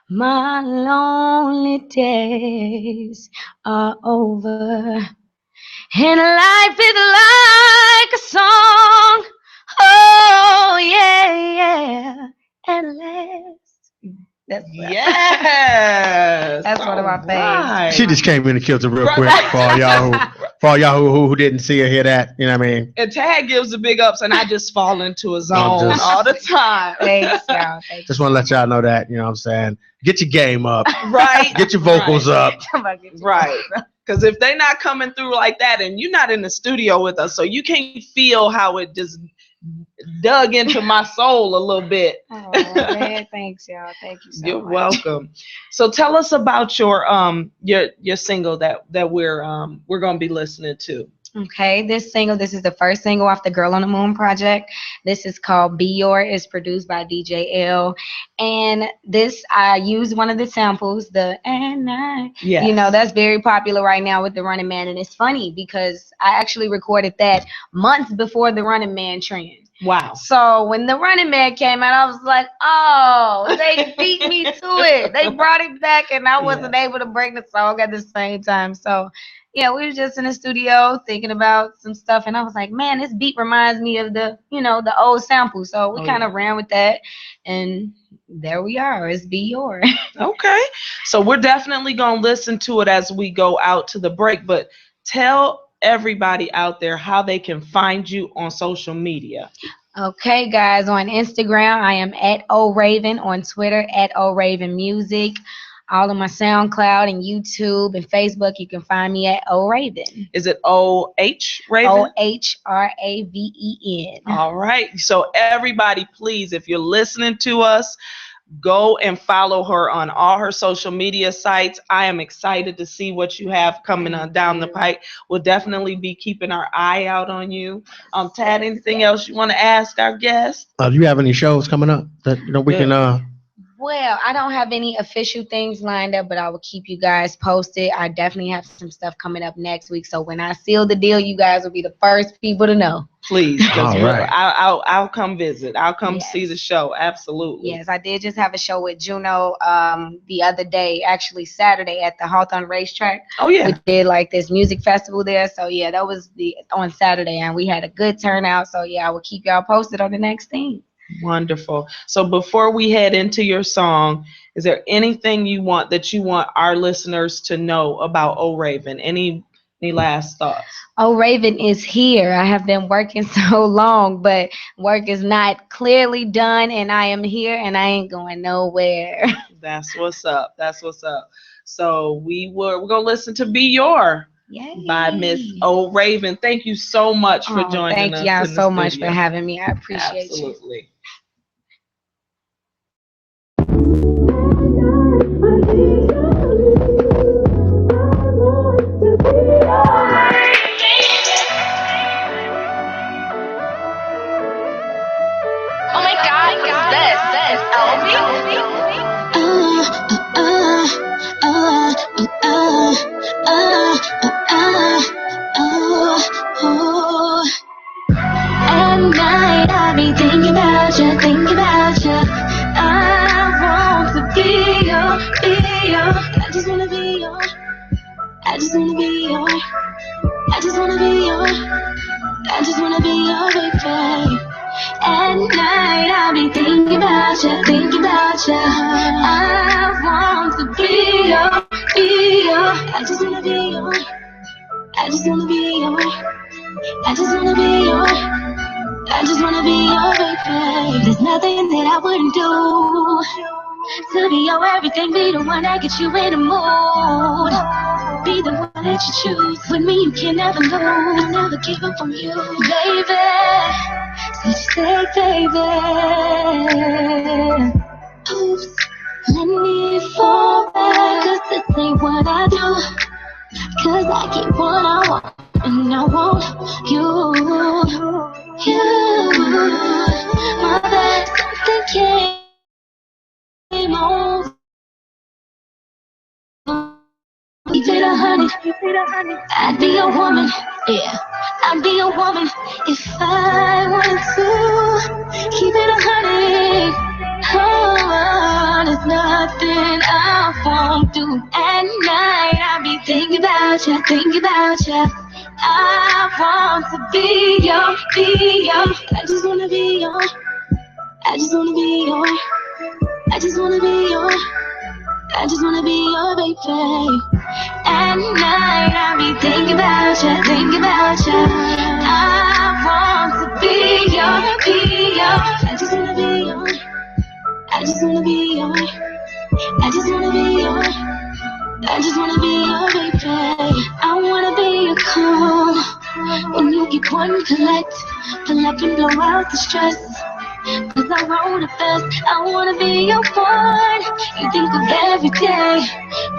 My lonely days are over, and life is like a song. Oh yeah, at last. Yes. That's one of my faves. She just came in and killed it real quick for all y'all who didn't see or hear that. You know what I mean? And Tad gives the big ups, and I just fall into a zone just- all the time. Thanks, y'all. Thanks. Just want to let y'all know that, you know what I'm saying? Get your game up. Right. Get your vocals up. Right. Because if they're not coming through like that, and you're not in the studio with us, so you can't feel how it just dug into my soul a little bit. Oh man, thanks y'all. Thank you so You're much. welcome. So tell us about your single that we're gonna be listening to. Okay, this is the first single off the Girl on the Moon project. This is called Be Your. It's produced by DJ L. And this, I used one of the samples, the and I. Yes. You know, that's very popular right now with the Running Man. And it's funny because I actually recorded that months before the Running Man trend. Wow. So when the Running Man came out, I was like, oh, they beat me to it. They brought it back, and I wasn't able to bring the song at the same time. So yeah, we were just in the studio thinking about some stuff, and I was like, man, this beat reminds me of the old sample. So we kind of ran with that, and there we are. It's Be Your. Okay. So we're definitely going to listen to it as we go out to the break, but tell everybody out there how they can find you on social media. Okay, guys, on Instagram, I am at @ORaven, on Twitter at @ORavenMusic. All of my SoundCloud and YouTube and Facebook, you can find me at @ORaven. Is it OH Raven? OHRAVEN. All right. So everybody, please, if you're listening to us, go and follow her on all her social media sites. I am excited to see what you have coming on down the pike. We'll definitely be keeping our eye out on you. Tad, anything else you want to ask our guest? Do you have any shows coming up that we can? Well, I don't have any official things lined up, but I will keep you guys posted. I definitely have some stuff coming up next week. So when I seal the deal, you guys will be the first people to know. Please, All right. I'll come visit. I'll come see the show. Absolutely. Yes, I did just have a show with Juno the other day, actually Saturday at the Hawthorne Racetrack. Oh yeah. We did like this music festival there. So yeah, that was on Saturday, and we had a good turnout. So yeah, I will keep y'all posted on the next thing. Wonderful. So before we head into your song, is there anything you want our listeners to know about O-Raven? Any last thoughts? O-Raven is here. I have been working so long, but work is not clearly done, and I am here, and I ain't going nowhere. That's what's up. That's what's up. So we're gonna listen to Be Your. Yay. By Miss O-Raven. Thank you so much for joining us. Thank y'all so much for having me. I appreciate you. Absolutely. Oh my God, what's this? At night I be thinking about you, I want to be your. I just wanna be your. I just wanna be your. I just wanna be your. I just wanna be your baby. At night I'll be thinking about you, I want to be your. I just wanna be your. I just wanna be your. I just wanna be your. I just wanna be your baby. There's nothing that I wouldn't do. To be your everything, be the one that gets you in the mood. Be the one that you choose. With me you can never lose. I'll never give up on you, baby. So just say, baby. Oops, let me fall back, 'cause this ain't what I do. 'Cause I get what I want, and I want you. My bad, something came over. Keep it 100, I'd be a woman, yeah. I'd be a woman if I wanted to. Keep it 100, oh, there's nothing I won't do. At night I'll be thinking about you, I want to be your, I just wanna be your, I just wanna be your, I just wanna be your, I just wanna be your baby. At night I'll be thinking about you, I want to be your, I just wanna be your, I just wanna be your, I just wanna be your, I just wanna be your baby. I wanna be your calm when you get one collect, pull up and blow out the stress. 'Cause I wrote it best. I wanna be your one you think of every day,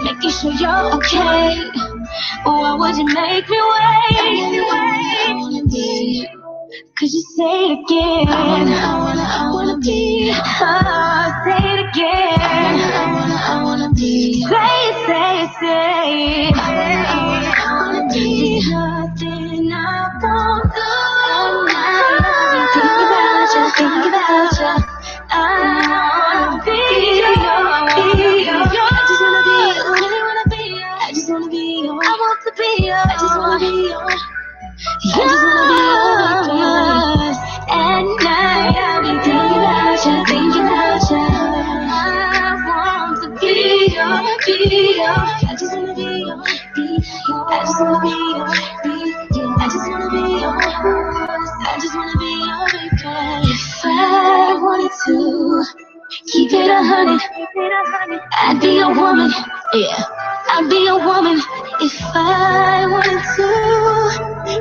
making sure you're okay. Why would you make me wait? I wanna be, could you say it again? I wanna be, say it again. I wanna be, say it. I wanna be nothing I won't do. Think about you. I wanna be your. I just wanna be you. I just wanna be you. I want to be you. I just wanna be you. I just wanna be yours. At night I'll be thinking about you. I want to be your. I just wanna be your. I just wanna be your. I just wanna be yours. I just wanna be your baby. If I wanted to keep it 100, I'd be a woman. Yeah, I'd be a woman if I wanted to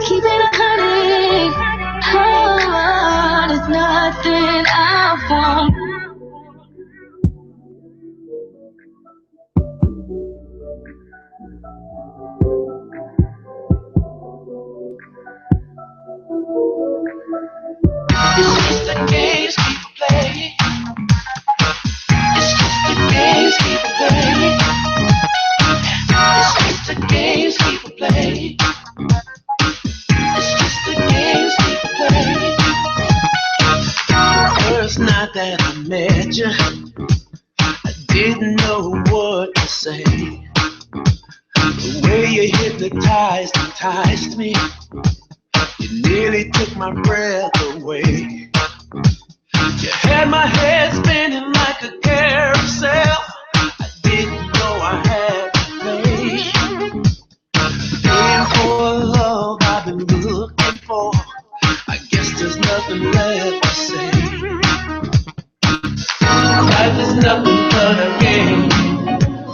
keep it 100. Oh, there's nothing I won't. It's just the games people play. It's just the games people play. It's just the games people play. It's just the games people play. First night that I met you, I didn't know what to say. The way you enticed me. You nearly took my breath away. You had my head spinning like a carousel. I didn't know I had to pay. Paying for a love I've been looking for. I guess there's nothing left to say. Life is nothing but a game.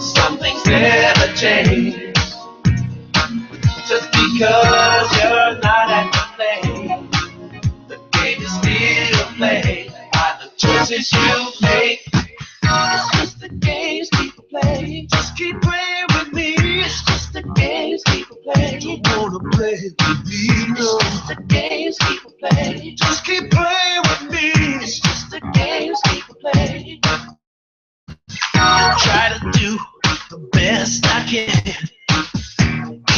Some things never change. Just because you're not at the game is still played by the choices you make. It's just the games people play. Just keep playing with me. It's just the games people play. Don't wanna play with me, no. It's just the games people play. Just keep playing with me. It's just the games people play. I try to do the best I can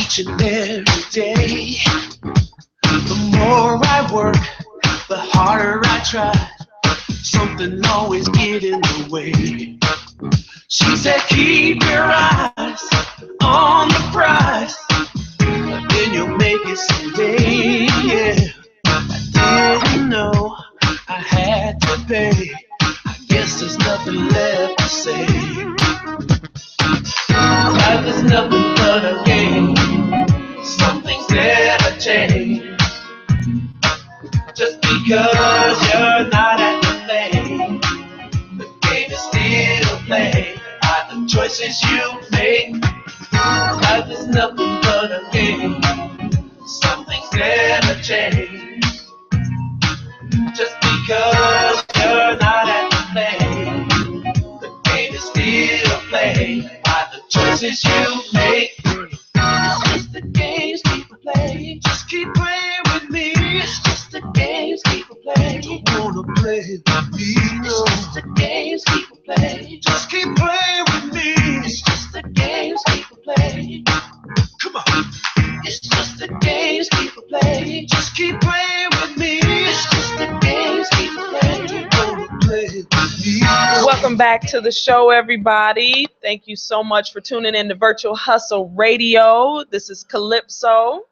each and every day. The more I work, the harder I try. Something always get in the way. She said, keep your eyes on the prize, then you'll make it someday. Yeah, I didn't know I had to pay. I guess there's nothing left to say. Life is nothing but a game. Some things never change. Just because you're not at the game is still play by the choices you make. Life is nothing but a game. Something's never changed. Just because you're not at the play, the game is still played by the choices you make. It's just the games people play. Just keep playing with me. It's just the games people play. Don't wanna play with me. It's just the games people play. Just keep playing with me. It's just the games people play. Come on. It's just the games people play. Just keep playing with me. It's just the games people play. Don't wanna play with me. Welcome back to the show, everybody. Thank you so much for tuning in to Virtual Hustle Radio. This is Calypso.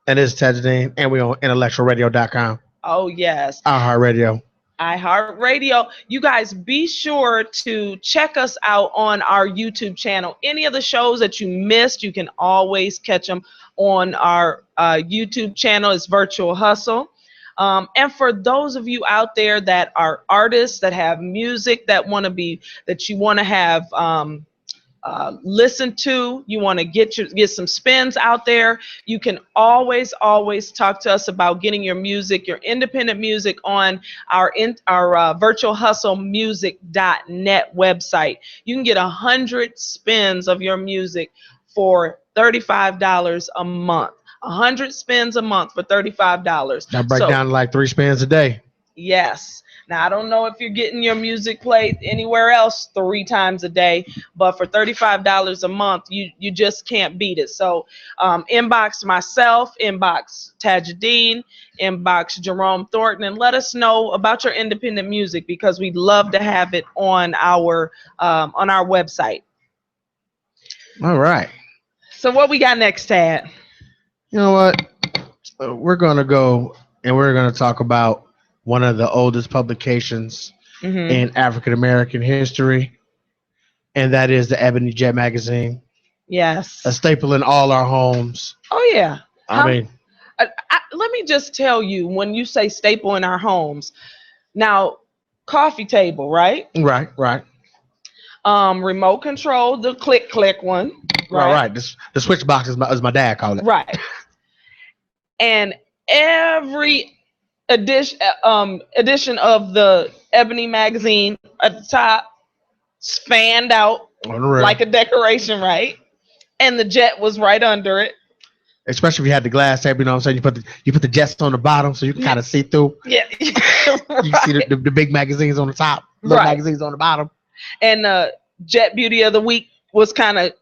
And this is Tajadine, and we're on IntellectualRadio.com. Oh, yes. iHeartRadio. iHeartRadio. You guys be sure to check us out on our YouTube channel. Any of the shows that you missed, you can always catch them on our YouTube channel. It's Virtual Hustle. And for those of you out there that are artists that have music that you want to have listen to, you want to get some spins out there, you can always talk to us about getting your music, your independent music, on our virtualhustlemusic.net website. You can get 100 spins of your music for $35 a month. 100 spins a month for $35. That break down to like 3 spins a day. Yes. Now, I don't know if you're getting your music played anywhere else 3 times a day, but for $35 a month, you just can't beat it. So inbox myself, inbox Tajadine, inbox Jerome Thornton, and let us know about your independent music, because we'd love to have it on our website. All right. So what we got next, Tad? You know what? We're going to go and we're going to talk about one of the oldest publications in African American history, and that is the Ebony Jet magazine. Yes. A staple in all our homes. Oh, yeah. I mean, let me just tell you, when you say staple in our homes, now, coffee table, right? Right. Remote control, the click one. Right. The switch box is my dad called it. Right. And every edition of the Ebony magazine at the top fanned out like a decoration, right? And the jet was right under it. Especially if you had the glass table, you know what I'm saying? You put the jets on the bottom so you can kind of see through. Yeah. Right. You see the big magazines on the top, little magazines on the bottom. And Jet Beauty of the Week was kind of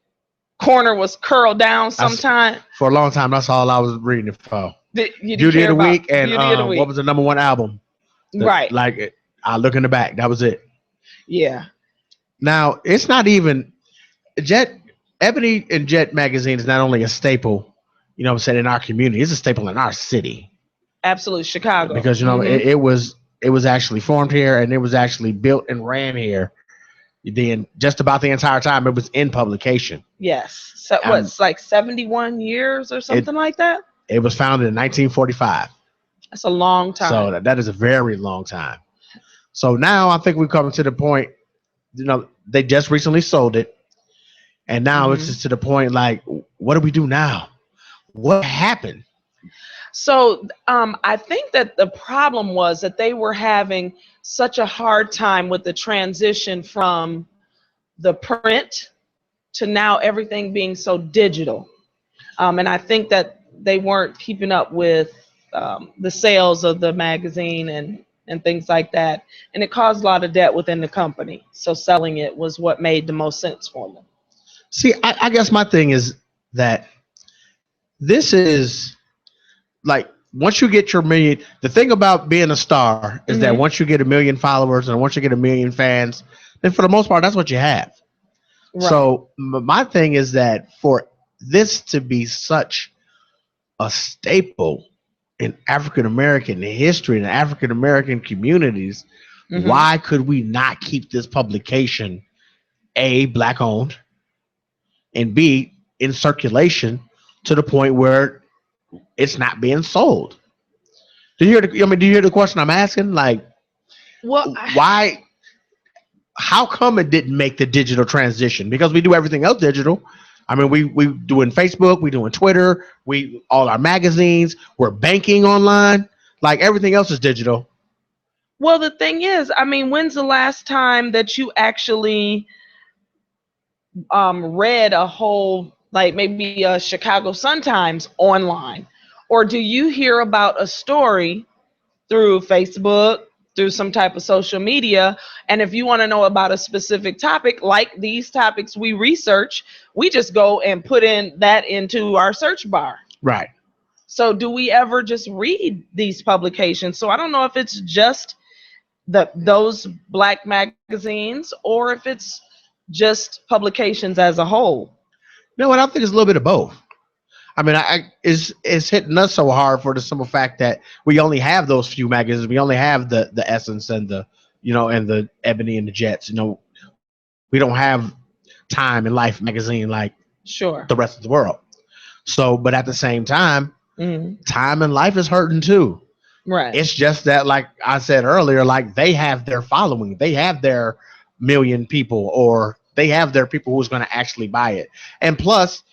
corner was curled down sometime. For a long time, that's all I was reading it for. Beauty of the Week and what was the #1 album? Right. Like, I look in the back. That was it. Yeah. Now, it's not even Ebony and Jet magazine is not only a staple, you know what I'm saying, in our community. It's a staple in our city. Absolutely, Chicago. Because, you know, it was actually formed here, and it was actually built and ran here. Then just about the entire time it was in publication. Yes. So what's like 71 years or something like that? It was founded in 1945. That's a long time. So that is a very long time. So now I think we've come to the point, you know, they just recently sold it. And now it's just to the point, like, what do we do now? What happened? So I think that the problem was that they were having such a hard time with the transition from the print to now everything being so digital. And I think that they weren't keeping up with the sales of the magazine and things like that. And it caused a lot of debt within the company. So selling it was what made the most sense for them. See, I guess my thing is that this is like, once you get your million, the thing about being a star is that once you get 1 million followers and once you get 1 million fans, then for the most part, that's what you have. Right. So my thing is that for this to be such a staple in African American history and African American communities, why could we not keep this publication A, black owned, and B, in circulation to the point where it's not being sold? Do you hear the question I'm asking? Like, well, why? how come it didn't make the digital transition? Because we do everything else digital. I mean, we doing Facebook, we doing Twitter, all our magazines, we're banking online. Like everything else is digital. Well, the thing is, I mean, when's the last time that you actually read a whole, like maybe a Chicago Sun-Times online? Or do you hear about a story through Facebook, through some type of social media? And if you want to know about a specific topic, like these topics we research, we just go and put in that into our search bar. Right. So do we ever just read these publications? So I don't know if it's just those Black magazines or if it's just publications as a whole. You know what? I think it's a little bit of both. I mean, it's hitting us so hard for the simple fact that we only have those few magazines. We only have the Essence and the and the Ebony and the Jets. We don't have Time and Life magazine like the rest of the world. So, but at the same time, Time and Life is hurting too. Right. It's just that, like I said earlier, like they have their following, they have their million people, or they have their people who's going to actually buy it. And plus,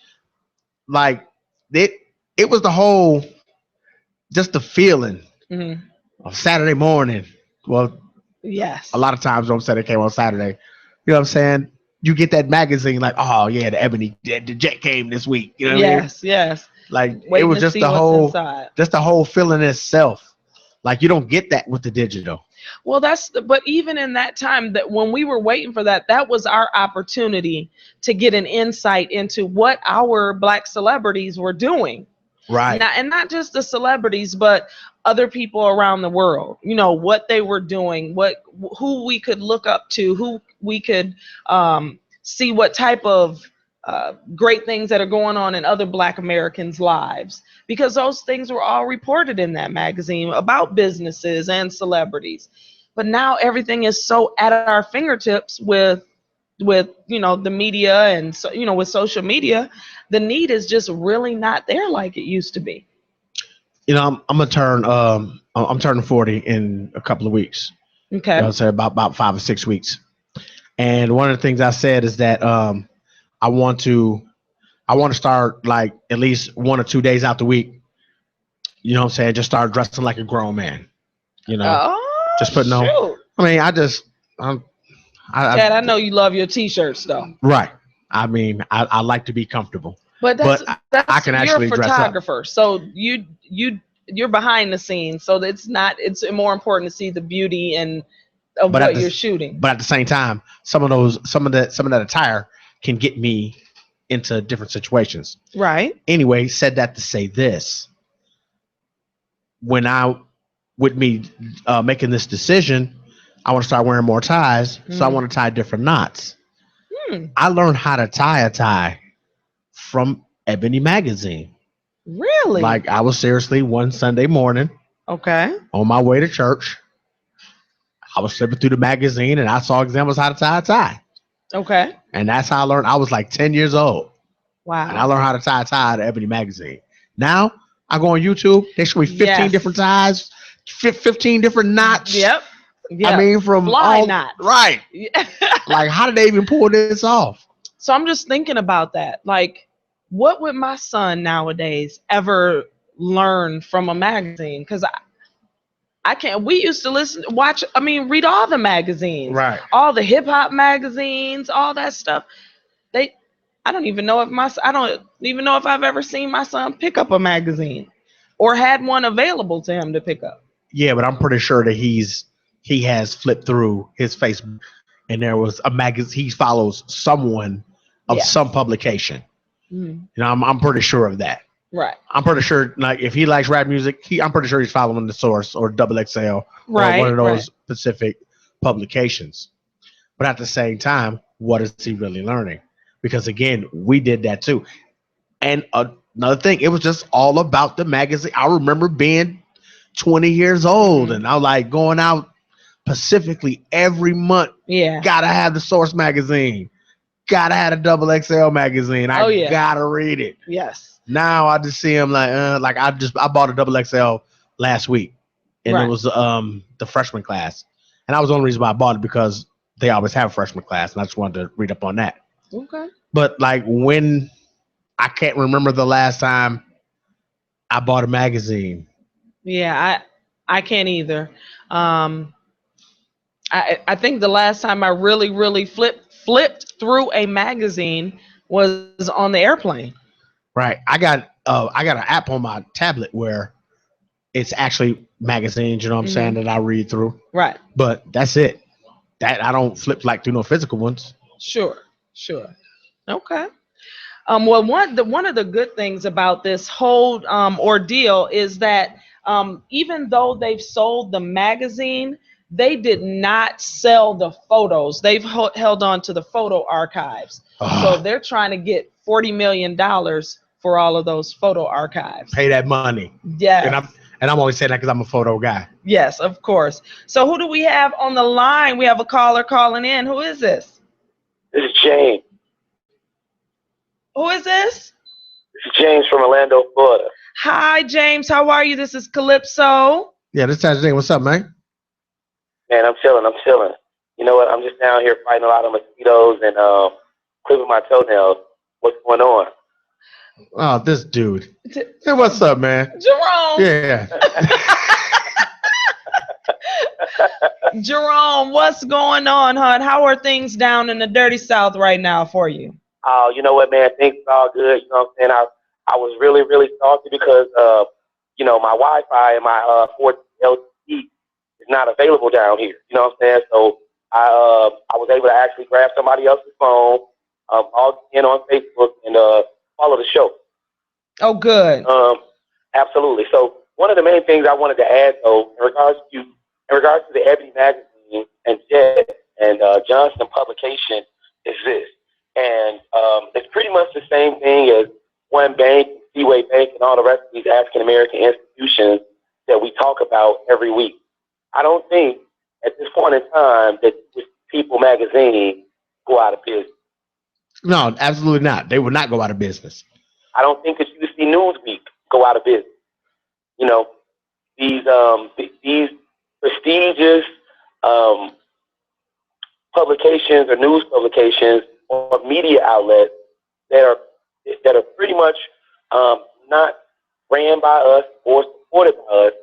like it was the whole, just the feeling of Saturday morning. Well, yes, a lot of times when Saturday came on Saturday, you know what I'm saying? You get that magazine like, oh yeah, the Ebony, the Jet came this week. You know what I mean? Yes. Like Waiting it was just the whole feeling itself. Like you don't get that with the digital. Well, but even in that time, that when we were waiting for that, that was our opportunity to get an insight into what our Black celebrities were doing. Right. And not just the celebrities, but other people around the world, what they were doing, who we could look up to, who we could see what type of great things that are going on in other Black Americans' lives, because those things were all reported in that magazine about businesses and celebrities. But now everything is so at our fingertips with the media, and so with social media, the need is just really not there like it used to be. I'm gonna turn I'm turning 40 in a couple of weeks. Okay. I'll say about 5 or 6 weeks. And one of the things I said is that I want to start like at least 1 or 2 days out the week. You know what I'm saying? Just start dressing like a grown man. Just putting on. I mean, Chad, I know you love your t-shirts though. Right. I mean, I like to be comfortable. But I can actually you're a dress up. photographer, so you're behind the scenes, so it's more important to see the beauty of what you're shooting. But at the same time, some of that attire can get me into different situations. Right. Anyway, said that to say this. With me making this decision, I want to start wearing more ties, so I want to tie different knots. I learned how to tie a tie from Ebony magazine. Really? Like I was seriously one Sunday morning. Okay. On my way to church, I was flipping through the magazine and I saw examples how to tie a tie. Okay. And that's how I learned. I was like 10 years old. Wow. And I learned how to tie a tie to Ebony magazine. Now I go on YouTube. They show me 15 different ties, 15 different knots. Yep. I mean, from fly knots. Right. Like, how did they even pull this off? So I'm just thinking about that. Like, what would my son nowadays ever learn from a magazine? Because I can't. We used to read all the magazines, right? All the hip hop magazines, all that stuff. I don't even know if I've ever seen my son pick up a magazine or had one available to him to pick up. Yeah, but I'm pretty sure that he has flipped through his Facebook and there was a magazine. He follows someone of some publication. I'm pretty sure of that. Right. I'm pretty sure, like, if he likes rap music, I'm pretty sure he's following The Source or XXL or one of those specific publications. But at the same time, what is he really learning? Because again, we did that too. And another thing, it was just all about the magazine. I remember being 20 years old and I was like going out specifically every month. Yeah. Gotta have the Source magazine. Gotta have a XXL magazine. I gotta read it. Yes. Now I just see him I bought a XXL last week, and it was the freshman class, and that was the only reason why I bought it because they always have a freshman class, and I just wanted to read up on that. Okay. But like when I can't remember the last time I bought a magazine. Yeah, I can't either. I think the last time I really flipped through a magazine was on the airplane. Right. I got an app on my tablet where it's actually magazines, you know what I'm saying, that I read through. Right. But that's it. That I don't flip like through no physical ones. Sure. Okay. Well, one of the good things about this whole ordeal is that even though they've sold the magazine, they did not sell the photos. They've held on to the photo archives. So they're trying to get $40 million for all of those photo archives. Pay that money. Yes. And I'm only saying that because I'm a photo guy. Yes, of course. So who do we have on the line? We have a caller calling in. Who is this? This is James. Who is this? This is James from Orlando, Florida. Hi, James. How are you? This is Calypso. Yeah, this is James. What's up, man? Man, I'm chilling. You know what? I'm just down here fighting a lot of mosquitoes and clipping my toenails. What's going on? Oh, this dude. Hey, what's up, man? Jerome. Yeah. Jerome, what's going on, hon? How are things down in the dirty South right now for you? Oh, you know what, man? Things are all good. You know what I'm saying? I was really salty because, my Wi-Fi and my 4G LTE is not available down here. You know what I'm saying? So I was able to actually grab somebody else's phone, log in on Facebook, and follow the show. Oh, good. Absolutely. So one of the main things I wanted to add, though, in regards to the Ebony magazine and Jet and Johnson publication, is this. And it's pretty much the same thing as One Bank, Seaway Bank, and all the rest of these African American institutions that we talk about every week. I don't think at this point in time that this People magazine go out of business. No, absolutely not. They would not go out of business. I don't think that you see Newsweek go out of business. You know, these prestigious publications or news publications or media outlets that are pretty much not ran by us or supported by us.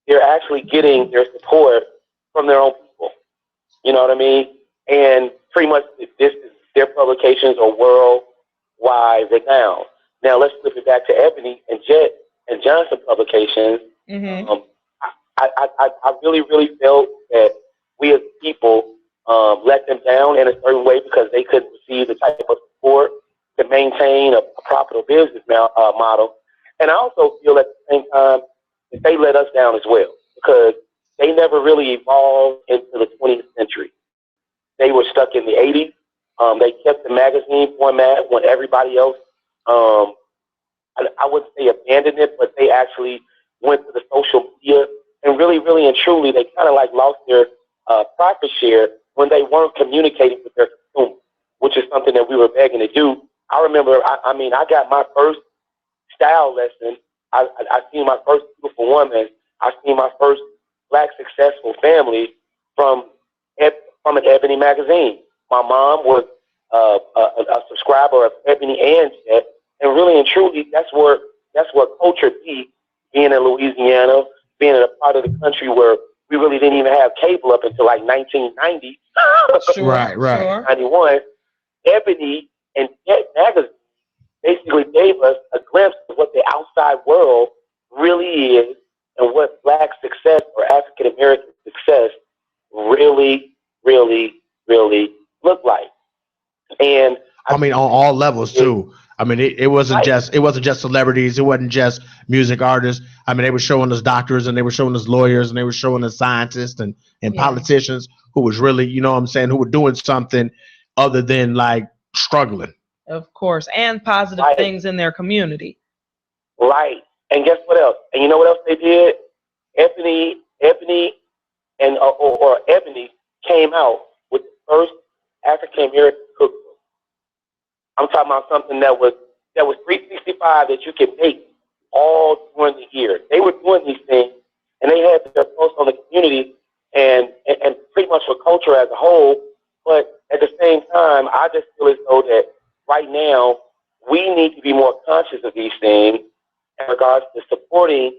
They're actually getting their support from their own people. You know what I mean? And pretty much their publications are worldwide renowned. Now let's flip it back to Ebony and Jet and Johnson publications. Mm-hmm. I really felt that we as people let them down in a certain way because they couldn't receive the type of support to maintain a profitable business model. And I also feel at the same time that they let us down as well because they never really evolved into the 20th century. They were stuck in the 80s. They kept the magazine format when everybody else, I wouldn't say abandoned it, but they actually went to the social media and really and truly they kind of like lost their profit share when they weren't communicating with their consumers, which is something that we were begging to do. I remember, I got my first style lesson. I seen my first beautiful woman. I seen my first Black successful family from an Ebony magazine. My mom was a subscriber of Ebony and Jet, and really and truly, that's what culture be, being in Louisiana, being in a part of the country where we really didn't even have cable up until like 1990. Sure, right. Sure. 91. Ebony and Jet magazine basically gave us a glimpse of what the outside world really is and what Black success or African American success really looked like. And I mean, on all levels too. I mean, it wasn't just celebrities. It wasn't just music artists. I mean, they were showing us doctors and they were showing us lawyers and they were showing us scientists and politicians who was really, you know what I'm saying, who were doing something other than like struggling. Of course, and positive things in their community. Right. And guess what else? And you know what else they did? Ebony and Ebony came out with the first African American cookbook. I'm talking about something that was 365 that you could make all during the year. They were doing these things, and they had their post on the community and pretty much for culture as a whole. But at the same time, I just feel as though that right now we need to be more conscious of these things in regards to supporting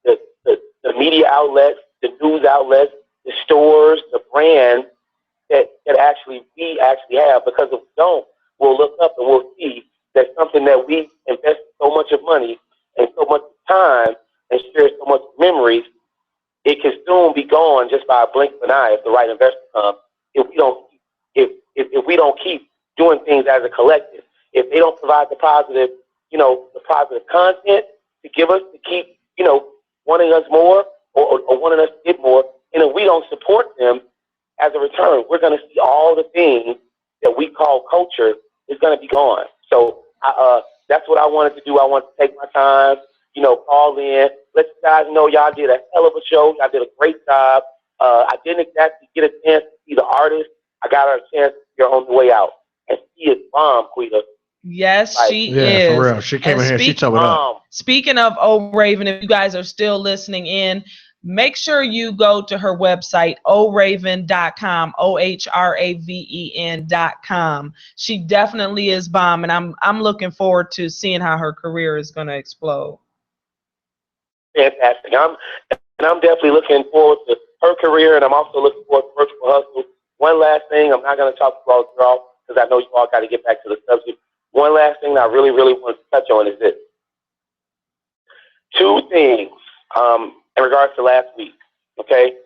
the media outlets, the news outlets, the stores, the brands that we actually have. Because if we don't, we'll look up and we'll see that something that we invest so much of money and so much time and share so much memories, it can soon be gone just by a blink of an eye if the right investor comes. If we don't keep doing things as a collective, if they don't provide the positive content to give us to keep, wanting us more or wanting us to get more, and if we don't support them as a return, we're going to see all the things that we call culture is going to be gone. So that's what I wanted to do. I wanted to take my time, call in, let you guys know y'all did a hell of a show. Y'all did a great job. I didn't exactly get a chance to see the artist. I got her a chance to see her on the way out. And she is bomb, Quita. Yes, she is. Yeah, for real. She came in here. She told it up. Speaking of O'Raven, if you guys are still listening in, make sure you go to her website, oraven.com, OHRAVEN.com. She definitely is bomb, and I'm looking forward to seeing how her career is going to explode. Fantastic. I'm definitely looking forward to her career, and I'm also looking forward to Virtual Hustle. One last thing, I'm not going to talk about y'all because I know you all got to get back to the subject. One last thing I really, really want to touch on is this. Two things in regards to last week, okay?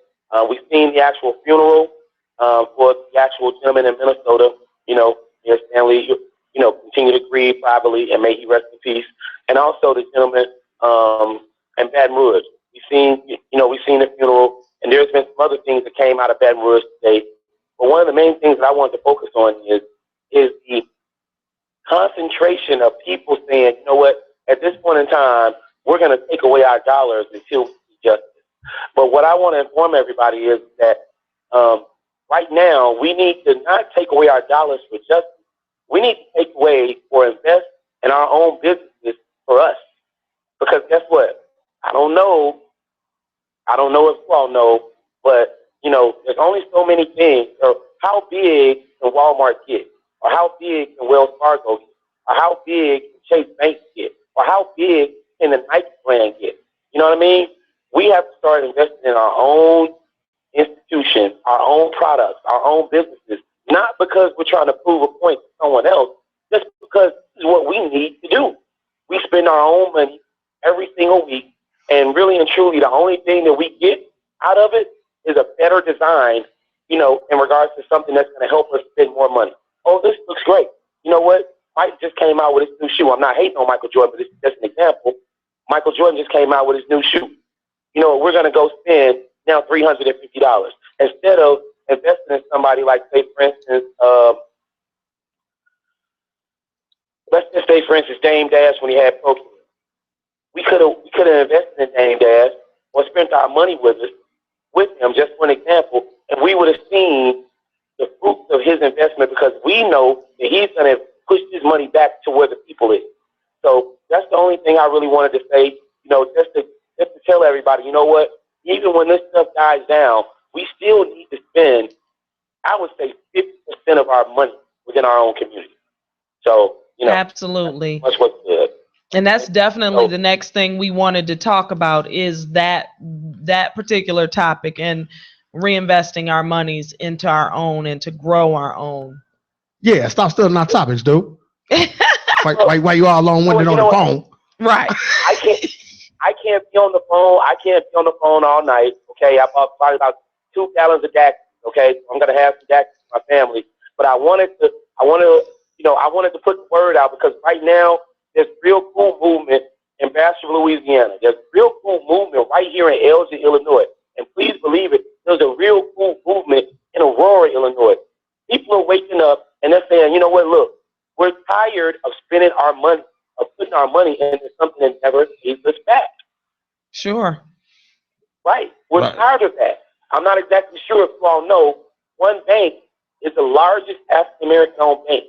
We've seen the actual funeral for the actual gentleman in Minnesota, Mayor Stanley, continue to grieve privately, and may he rest in peace. And also the gentleman in Baton Rouge. We've seen the funeral, and there's been some other things that came out of Baton Rouge today. But one of the main things that I wanted to focus on is the concentration of people saying, you know what, at this point in time, we're going to take away our dollars until we see justice. But what I want to inform everybody is that right now, we need to not take away our dollars for justice. We need to take away or invest in our own businesses for us. Because guess what? I don't know if you all know, but, there's only so many things. Or how big can Walmart get? Or how big can Wells Fargo get? Or how big can Chase Bank get? Or how big can the Nike brand get? You know what I mean? We have to start investing in our own institutions, our own products, our own businesses, not because we're trying to prove a point to someone else, just because this is what we need to do. We spend our own money every single week, and really and truly, the only thing that we get out of it is a better design, in regards to something that's going to help us spend more money. Oh, this looks great. You know what? Mike just came out with his new shoe. I'm not hating on Michael Jordan, but this is just an example. Michael Jordan just came out with his new shoe. We're going to go spend now $350 instead of investing in somebody like, say, for instance, let's just say, for instance, Dame Dash when he had Pokemon. We could have invested in Dame Dash or spent our money with him, just for an example, and we would have seen the fruits of his investment because we know that he's going to push his money back to where the people is. So that's the only thing I really wanted to say, just to tell everybody, you know what, even when this stuff dies down, we still need to spend, I would say, 50% of our money within our own community. So, absolutely. That's what's good. And that's definitely the next thing we wanted to talk about is that particular topic and reinvesting our monies into our own and to grow our own. Yeah, stop stealing our topics, dude. Why you all long-winded on the phone? Right. I can't be on the phone. I can't be on the phone all night. Okay, I bought probably about 2 gallons of Dax. Okay, I'm gonna have some Dax for my family. But I wanted to put the word out because right now there's real cool movement in Bastrop, Louisiana. There's real cool movement right here in Elgin, Illinois. And please believe it, there's a real cool movement in Aurora, Illinois. People are waking up and they're saying, you know what, look, we're tired of spending our money, of putting our money into something that never pays us back. Sure. Right. We're tired of that. I'm not exactly sure if you all know, one bank is the largest African-American owned bank.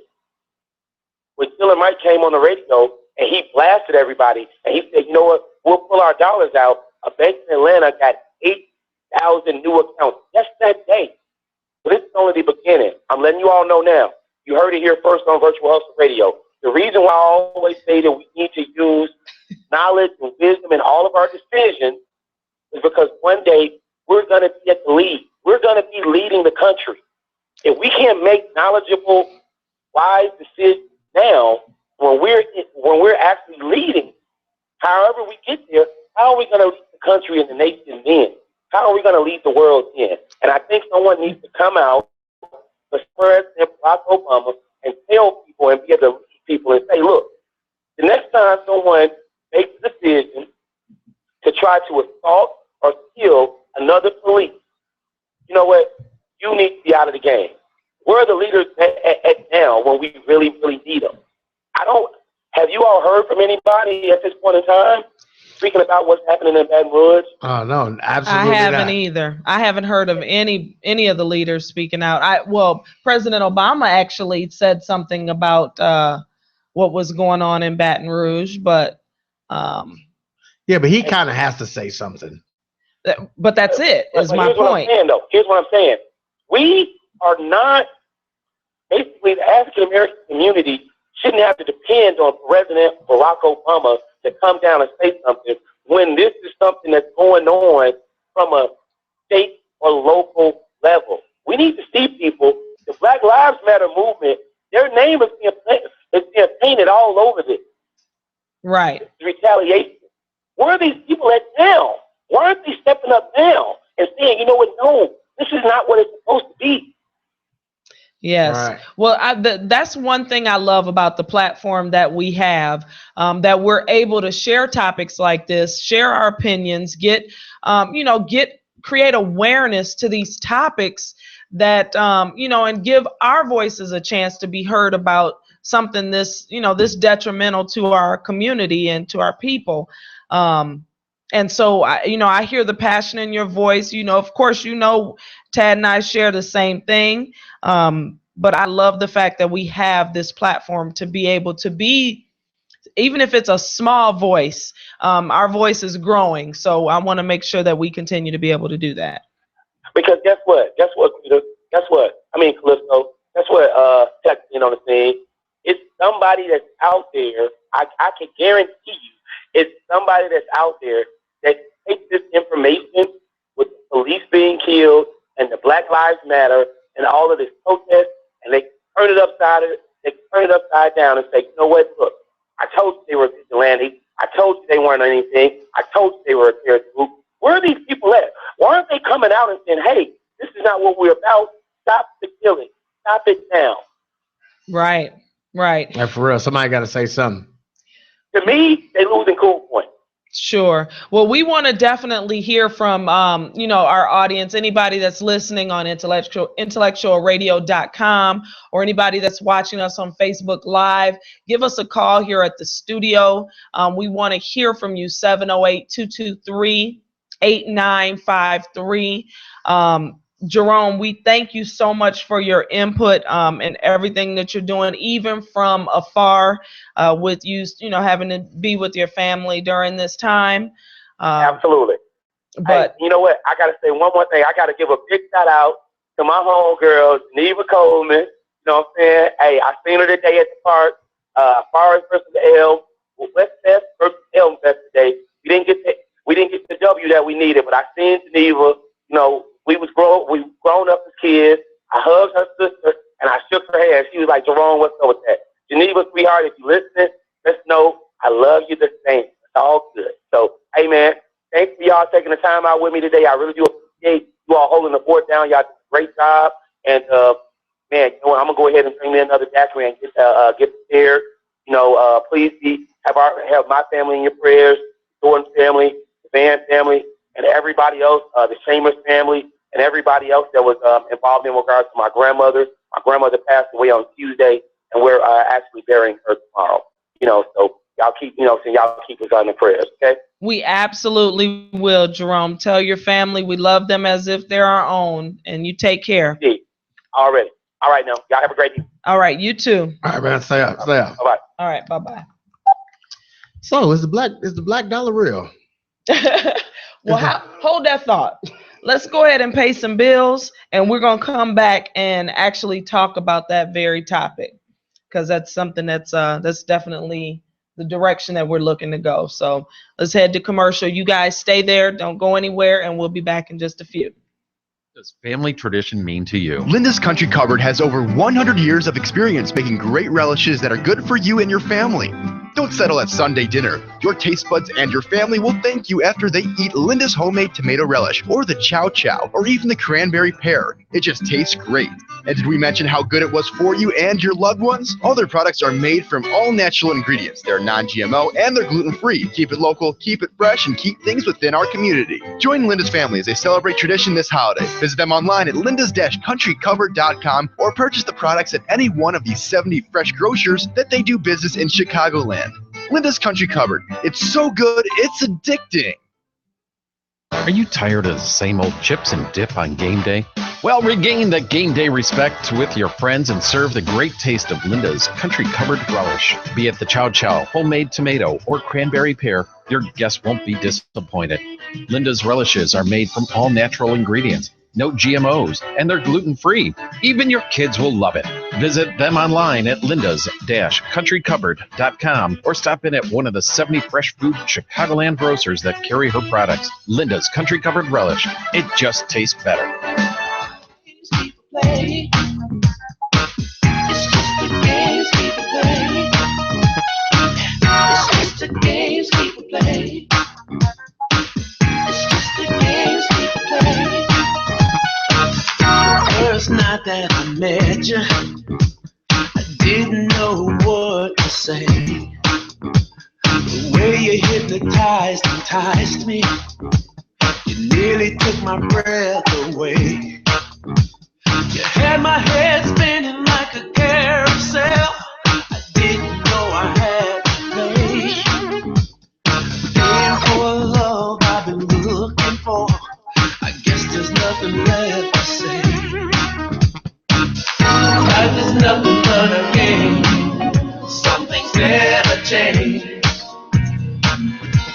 When Killer Mike came on the radio and he blasted everybody and he said, you know what, we'll pull our dollars out. A bank in Atlanta got $8 1,000 new accounts just that day. But this is only the beginning. I'm letting you all know now. You heard it here first on Virtual Hustle Radio. The reason why I always say that we need to use knowledge and wisdom in all of our decisions is because one day we're going to be at the lead. We're going to be leading the country. If we can't make knowledgeable, wise decisions now, when we're actually leading, however we get there, how are we going to lead the country and the nation then? How are we going to lead the world then? And I think someone needs to come out, the President Barack Obama, and tell people and be able to lead people and say, look, the next time someone makes a decision to try to assault or kill another police, you know what? You need to be out of the game. Where are the leaders at now when we really, really need them? Have you all heard from anybody at this point in time speaking about what's happening in Baton Rouge? Oh, no, absolutely I haven't not. either. I haven't heard of any of the leaders speaking out. President Obama actually said something about what was going on in Baton Rouge, but yeah, but he kind of has to say something. But that's it. Is my point. What I'm saying, though. Here's what I'm saying. We are not, basically, the African American community shouldn't have to depend on President Barack Obama to come down and say something when this is something that's going on from a state or local level. We need to see people. The Black Lives Matter movement, their name is being painted all over this. Right. It's retaliation. Where are these people at now? Why aren't they stepping up now and saying, you know what, no, this is not what it's supposed to be? Yes. Right. Well, that's one thing I love about the platform that we have, that we're able to share topics like this, share our opinions, create awareness to these topics that, and give our voices a chance to be heard about something this detrimental to our community and to our people. And so, I hear the passion in your voice. Of course, Tad and I share the same thing. But I love the fact that we have this platform to be able to be, even if it's a small voice, our voice is growing. So I want to make sure that we continue to be able to do that. Because guess what, Peter? Guess what? Callisto, guess what, texting on the scene? It's somebody that's out there. I can guarantee you, it's somebody that's out there that takes this information with the police being killed and the Black Lives Matter and all of this protest, and they turn it upside down and say, you know what, look, I told you they were vigilantes. I told you they weren't anything. I told you they were a terrorist group. Where are these people at? Why aren't they coming out and saying, hey, this is not what we're about. Stop the killing. Stop it now. Right. Like, for real, somebody got to say something. To me, they losing cool points. Sure. Well, we want to definitely hear from, our audience, anybody that's listening on IntellectualRadio.com or anybody that's watching us on Facebook Live. Give us a call here at the studio. We want to hear from you, 708-223-8953. Jerome, we thank you so much for your input and everything that you're doing, even from afar, with you, having to be with your family during this time. Absolutely. But hey, you know what? I got to say one more thing. I got to give a big shout out to my homegirl, Geneva Coleman. You know what I'm saying? Hey, I seen her today at the park. Forest versus Elm, West Fest versus Elm Fest today. We didn't get the W that we needed, but I seen Geneva. We grown up as kids. I hugged her sister and I shook her hand. She was like, Jerome, what's up with that? Geneva, sweetheart, if you listen, just know I love you the same. It's all good. So, hey, man, thanks for y'all taking the time out with me today. I really do appreciate you all holding the fort down. Y'all did a great job. And, man, I'm going to go ahead and bring me another daiquiri and get prepared. Please have my family in your prayers, Jordan family, the Van family, and everybody else, the Chambers family, and everybody else that was involved in regards to my grandmother. My grandmother passed away on Tuesday, and we're actually burying her tomorrow. So y'all keep us on the prayers, okay? We absolutely will, Jerome. Tell your family we love them as if they're our own, and you take care. Indeed. Already. All right, now. Y'all have a great evening. All right, you too. All right, man. Stay up. Bye-bye. All right, bye-bye. So is the black dollar real? Well, hold that thought. let's go ahead and pay some bills, and we're going to come back and actually talk about that very topic, because that's something that's definitely the direction that we're looking to go. So let's head to commercial. You guys stay there. Don't go anywhere, and we'll be back in just a few. What does family tradition mean to you? Linda's Country Cupboard has over 100 years of experience making great relishes that are good for you and your family. Don't settle at Sunday dinner. Your taste buds and your family will thank you after they eat Linda's homemade tomato relish, or the chow chow, or even the cranberry pear. It just tastes great. And did we mention how good it was for you and your loved ones? All their products are made from all natural ingredients. They're non-GMO and they're gluten-free. Keep it local, keep it fresh, and keep things within our community. Join Linda's family as they celebrate tradition this holiday. Visit them online at lindas-countrycovered.com or purchase the products at any one of these 70 fresh grocers that they do business in Chicagoland. Linda's Country Cupboard. It's so good, it's addicting. Are you tired of the same old chips and dip on game day? Well, regain the game day respect with your friends and serve the great taste of Linda's Country Cupboard relish. Be it the chow chow, homemade tomato, or cranberry pear, your guests won't be disappointed. Linda's relishes are made from all natural ingredients, no GMOs, and they're gluten-free. Even your kids will love it. Visit them online at lindas-countrycupboard.com or stop in at one of the 70 fresh food Chicagoland grocers that carry her products. Linda's Country Cupboard Relish. It just tastes better. Play. It's just the games people play. It's just the games people play. It's just the games people play. First night that I met you, I didn't know what to say. The way you hypnotized, enticed me. You nearly took my breath away. You had my head spinning like a carousel. I didn't know I had to pay. Paying for a love I've been looking for. I guess there's nothing left to say. Life is nothing but a game. Some things never change.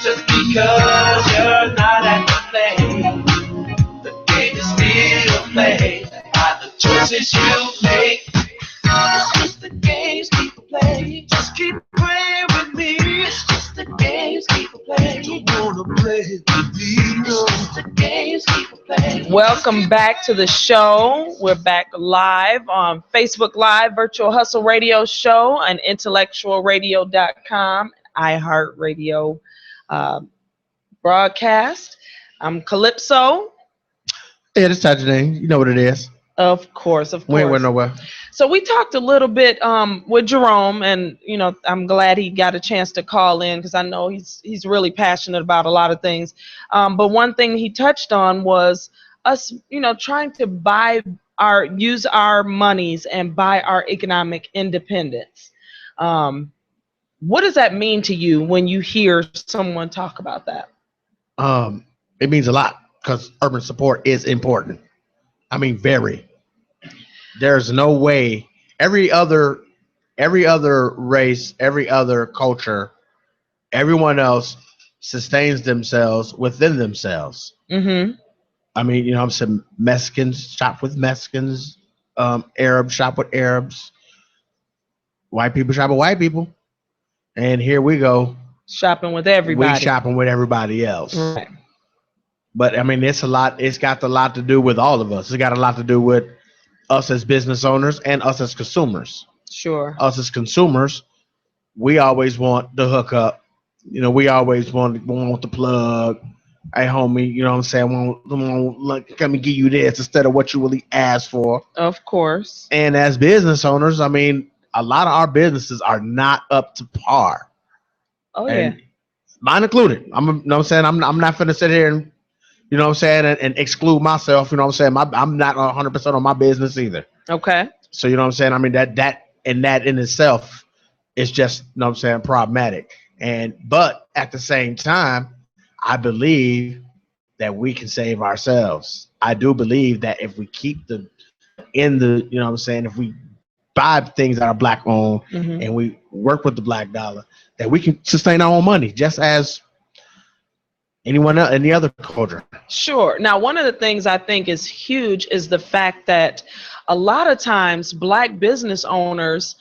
Just because you're not at the game is still played. The choices you make, it's just the games people play. Just keep playing with me. It's just the games people play. Don't wanna play with me, no. It's just the games people play. Welcome back to the show. We're back live on Facebook Live, Virtual Hustle Radio Show, and IntellectualRadio.com, iHeartRadio broadcast. I'm Calypso. Yeah, this is name. You know what it is. Of course. We ain't went nowhere. So we talked a little bit with Jerome, and I'm glad he got a chance to call in because I know he's really passionate about a lot of things. But one thing he touched on was us, trying to use our monies and buy our economic independence. What does that mean to you when you hear someone talk about that? It means a lot because urban support is important. I mean, very. There's no way every other race, every other culture, everyone else sustains themselves within themselves. Mm-hmm. I mean, I'm saying Mexicans shop with Mexicans, Arabs shop with Arabs, white people shop with white people, and here we go shopping with everybody. We shopping with everybody else. Right. But I mean, it's a lot. It's got a lot to do with all of us. It's got a lot to do with us as business owners and us as consumers. Sure. Us as consumers, we always want the hookup. We always want the plug. Hey, homie, you know what I'm saying? Want come and give you this instead of what you really asked for. Of course. And as business owners, I mean, a lot of our businesses are not up to par. Oh, and yeah. Mine included. I'm not finna sit here and and exclude myself. I'm not 100% on my business either. Okay. So I mean that in itself is just problematic. But at the same time, I believe that we can save ourselves. I do believe that if we keep if we buy things that are black owned mm-hmm. and we work with the black dollar, that we can sustain our own money, just as Anyone else? Any other culture? Sure. Now, one of the things I think is huge is the fact that a lot of times Black business owners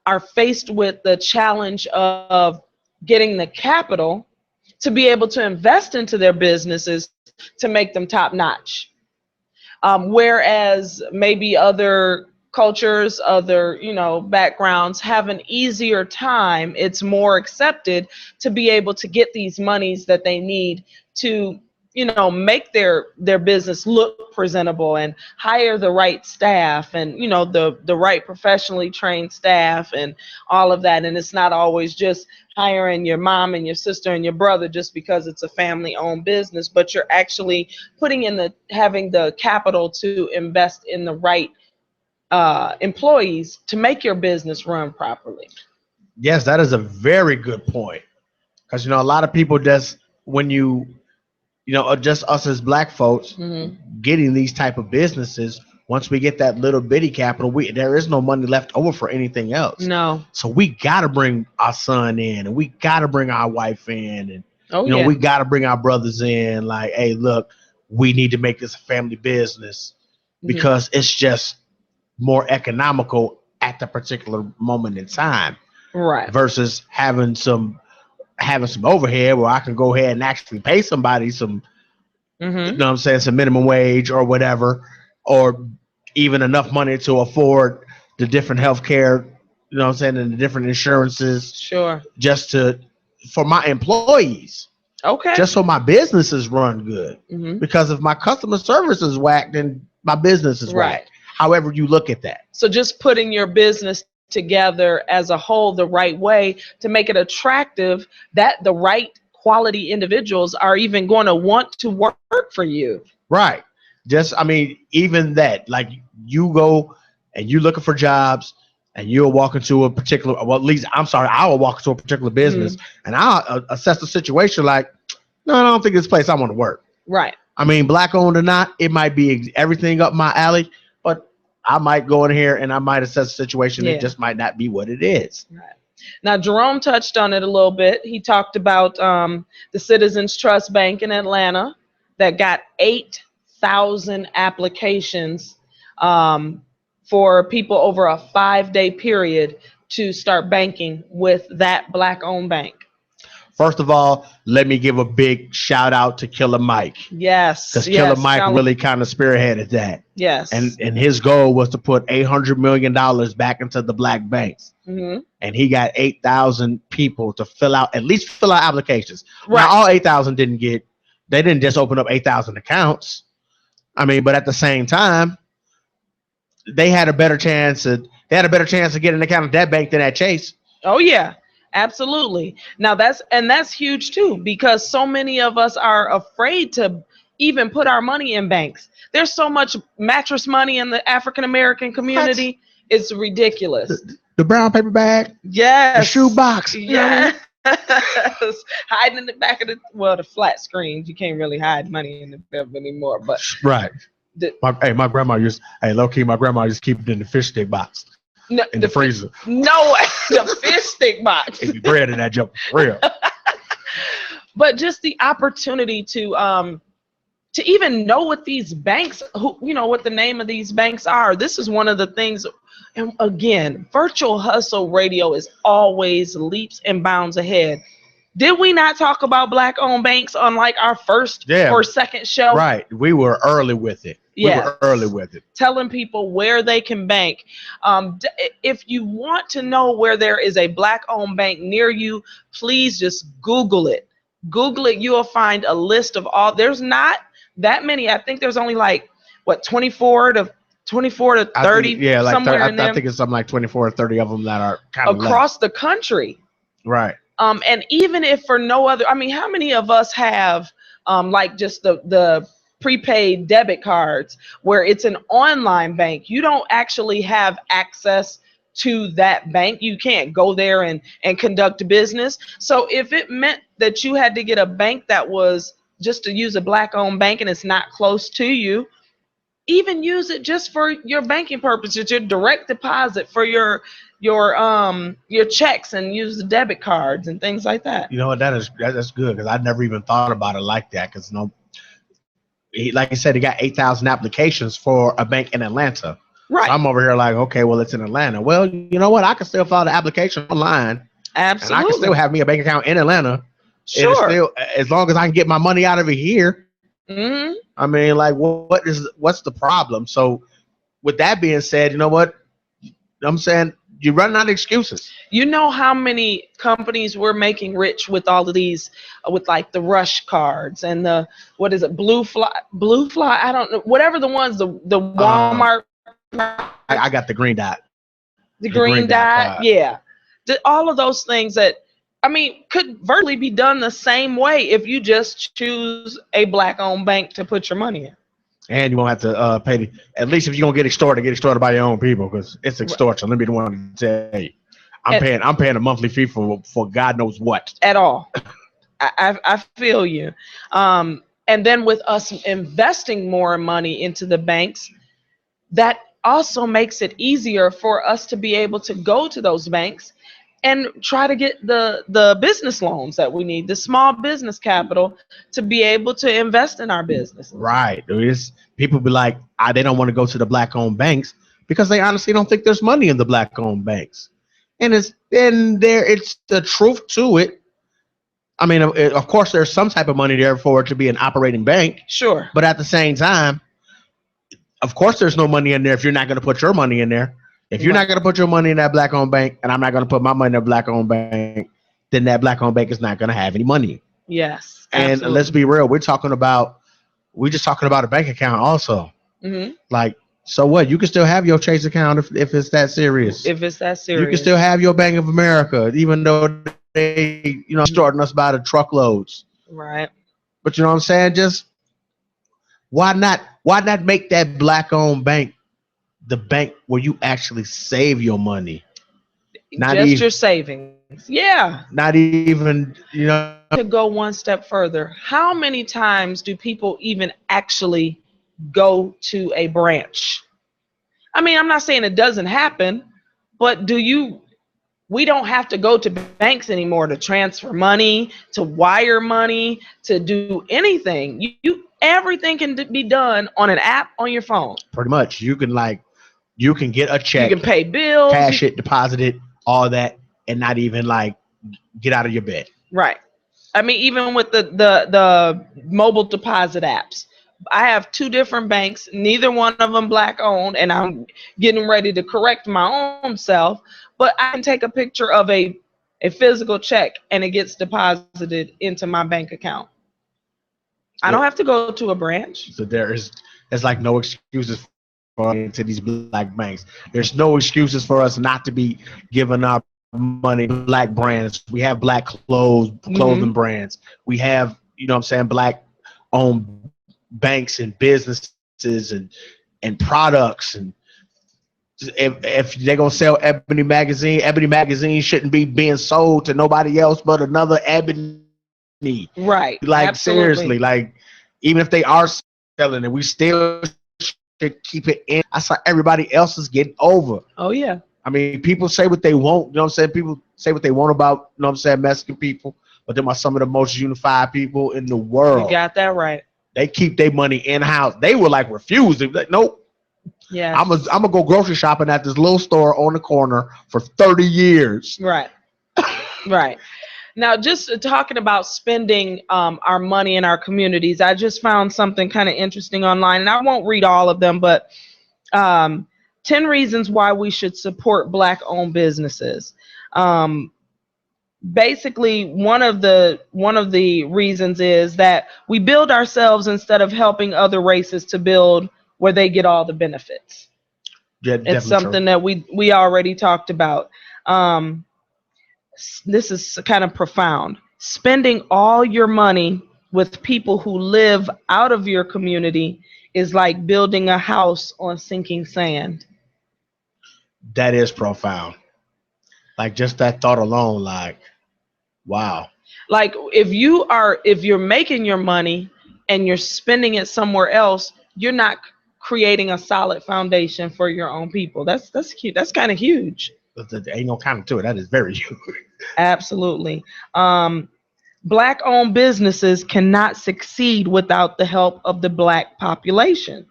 are faced with the challenge of getting the capital to be able to invest into their businesses to make them top notch. Whereas maybe other cultures, other, backgrounds have an easier time. It's more accepted to be able to get these monies that they need to, make their business look presentable and hire the right staff and, the right professionally trained staff and all of that. And it's not always just hiring your mom and your sister and your brother just because it's a family owned business, but you're actually having the capital to invest in the right employees to make your business run properly. Yes, that is a very good point. Because, a lot of people just, when just us as Black folks getting these type of businesses, once we get that little bitty capital, there is no money left over for anything else. No. So we got to bring our son in, and we got to bring our wife in, and we got to bring our brothers in. Like, hey, look, we need to make this a family business because it's just more economical at the particular moment in time. Right. Versus having some overhead where I can go ahead and actually pay somebody some, some minimum wage or whatever, or even enough money to afford the different healthcare, and the different insurances. Sure. Just for my employees. Okay. Just so my businesses run good. Because if my customer service is whacked, then my business is whacked. However you look at that. So just putting your business together as a whole the right way to make it attractive that the right quality individuals are even going to want to work for you. Right. Even that, like you go and you looking for jobs and you'll walk into a particular, I will walk into a particular business and I'll assess the situation like, no, I don't think this place I want to work. Right. Black owned or not, it might be everything up my alley, but I might go in here and I might assess the situation. It just might not be what it is. Right. Now, Jerome touched on it a little bit. He talked about the Citizens Trust Bank in Atlanta that got 8,000 applications for people over a 5-day period to start banking with that Black-owned bank. First of all, let me give a big shout out to Killer Mike. Yes. Because Killer Mike really kind of spearheaded that. Yes. And his goal was to put $800 million back into the Black banks. And he got 8,000 people to fill out applications. Right. Now, all 8,000 they didn't just open up 8,000 accounts. But at the same time, they had a better chance of getting an account at that bank than at Chase. Oh, yeah. Absolutely. Now that's huge too, because so many of us are afraid to even put our money in banks. There's so much mattress money in the African American community. What? It's ridiculous. The brown paper bag. Yes. The shoe box. Yes. Hiding in the back of the flat screens. You can't really hide money in the bed anymore. But right. My grandma used to keep it in the fish stick box. No, in the freezer. No way. The fish stick box. It'd be bread in that jump for real. But just the opportunity to even know what these banks, what the name of these banks are. This is one of the things. And again, Virtual Hustle Radio is always leaps and bounds ahead. Did we not talk about Black-owned banks on like our first or second show? Right. We were early with it. Telling people where they can bank. If you want to know where there is a Black-owned bank near you, please just Google it. You will find a list of all. There's not that many. I think there's only 24 to 30. I think it's something like 24 or 30 of them that are kind of across the country. Right. And even if for no other, how many of us have just the prepaid debit cards where it's an online bank? You don't actually have access to that bank. You can't go there and conduct business. So if it meant that you had to get a bank that was just to use a Black-owned bank and it's not close to you, even use it just for your banking purposes, your direct deposit, for your your checks and use the debit cards and things like that. You know what? That's good because I never even thought about it like that. Because like I said, he got 8,000 applications for a bank in Atlanta. Right. So I'm over here like, okay, well, it's in Atlanta. Well, you know what? I can still file the application online. Absolutely. And I can still have me a bank account in Atlanta. Sure. And still, as long as I can get my money out of it here. Mm-hmm. I mean, like, what's the problem? So, with that being said, you know what? I'm saying you're running out of excuses. You know how many companies were making rich with all of these, with like the Rush cards and the Blue Fly. I don't know, whatever the ones, the Walmart. I got the green dot. The green dot, yeah. All of those things that, I mean, could virtually be done the same way if you just choose a black-owned bank to put your money in. And you won't have to pay. At least if you're gonna get extorted by your own people, because it's extortion. Let me be the one to tell you, I'm paying a monthly fee for God knows what. At all. I feel you. And then with us investing more money into the banks, that also makes it easier for us to be able to go to those banks and try to get the business loans that we need, the small business capital to be able to invest in our business. Right. People be like, they don't want to go to the black-owned banks because they honestly don't think there's money in the black-owned banks. And it's the truth to it. I mean, of course, there's some type of money there for it to be an operating bank. Sure. But at the same time, of course, there's no money in there if you're not going to put your money in there. If you're not going to put your money in that black-owned bank, and I'm not going to put my money in a black-owned bank, then that black-owned bank is not going to have any money. Yes. And let's be real, we're just talking about a bank account also. Mm-hmm. Like, so what? You can still have your Chase account if it's that serious. If it's that serious. You can still have your Bank of America, even though they, starting us by the truckloads. Right. But you know what I'm saying? Just why not make that black-owned bank the bank where you actually save your money? Your savings. Yeah. Not even, To go one step further, how many times do people even actually go to a branch? I mean, I'm not saying it doesn't happen, but we don't have to go to banks anymore to transfer money, to wire money, to do anything. Everything can be done on an app on your phone. Pretty much. You can get a check. You can pay bills. Cash it, deposit it, all that, and not even get out of your bed. Right. I mean, even with the mobile deposit apps, I have 2 different banks, neither one of them black owned, and I'm getting ready to correct my own self, but I can take a picture of a physical check and it gets deposited into my bank account. I don't have to go to a branch. So there's like no excuses for into these black banks. There's no excuses for us not to be giving up money to black brands. We have black clothing brands. We have, black owned banks and businesses and products. And if they're gonna sell Ebony magazine shouldn't be being sold to nobody else but another Ebony. Right. Like, absolutely. seriously, like, even if they are selling it, we still should keep it in. I saw everybody else is getting over. Oh yeah. I mean, people say what they want, people say what they want about, Mexican people, but they're some of the most unified people in the world. You got that right. They keep their money in-house. They were refuse. They were like, nope. Yeah. I'm gonna go grocery shopping at this little store on the corner for 30 years. Right. Right. Now, just talking about spending our money in our communities, I just found something kind of interesting online, and I won't read all of them, but 10 reasons why we should support Black-owned businesses. Basically, one of the reasons is that we build ourselves instead of helping other races to build where they get all the benefits. Yeah, it's something that we already talked about. This is kind of profound. Spending all your money with people who live out of your community is like building a house on sinking sand. That is profound. Like, just that thought alone, wow. Like, if you're making your money and you're spending it somewhere else, you're not creating a solid foundation for your own people. That's cute. That's kind of huge. There ain't no counter to it. That is very huge. Absolutely. Black-owned businesses cannot succeed without the help of the Black population.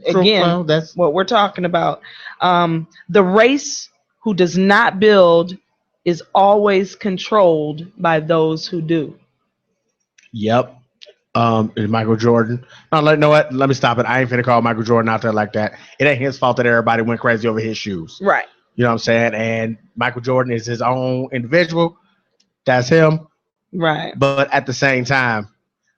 Again, Well, that's what we're talking about. The race who does not build is always controlled by those who do. Yep. Is Michael Jordan. No, know what? Let me stop it. I ain't finna call Michael Jordan out there like that. It ain't his fault that everybody went crazy over his shoes. Right. You know what I'm saying? And Michael Jordan is his own individual. That's him. Right. But at the same time,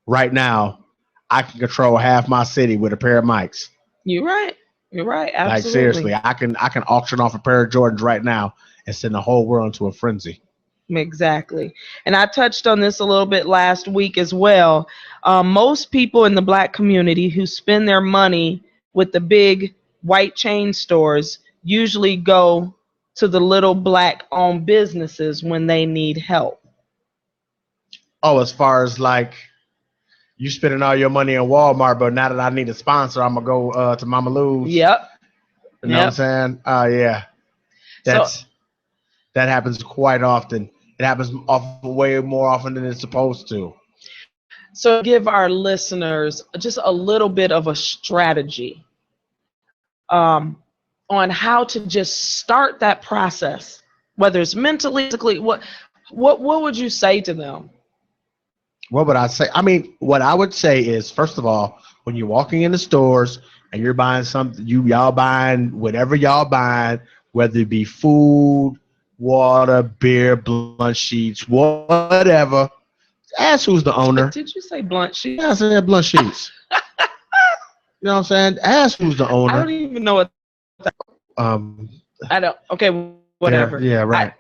right now, I can control half my city with a pair of mics. You're right. You're right. Absolutely. Like seriously, I can auction off a pair of Jordans right now and send the whole world into a frenzy. Exactly. And I touched on this a little bit last week as well. Most people in the Black community who spend their money with the big white chain stores usually go to the little Black-owned businesses when they need help. Oh, as far as like you spending all your money in Walmart, but now that I need a sponsor, I'm gonna go to Mama Lou's. Yep. You know what I'm saying? Yeah. That happens quite often. It happens way more often than it's supposed to. So give our listeners just a little bit of a strategy on how to just start that process, whether it's mentally, physically. What would you say to them? What would I say? I mean, what I would say is, first of all, when you're walking in the stores and you're buying something, y'all buying whatever y'all buying, whether it be food, water, beer, blunt sheets, whatever. Ask who's the owner. Did you say blunt sheets? Yeah, I said blunt sheets. You know what I'm saying? Ask who's the owner. I don't even know what. I don't. Okay, whatever. Yeah, right.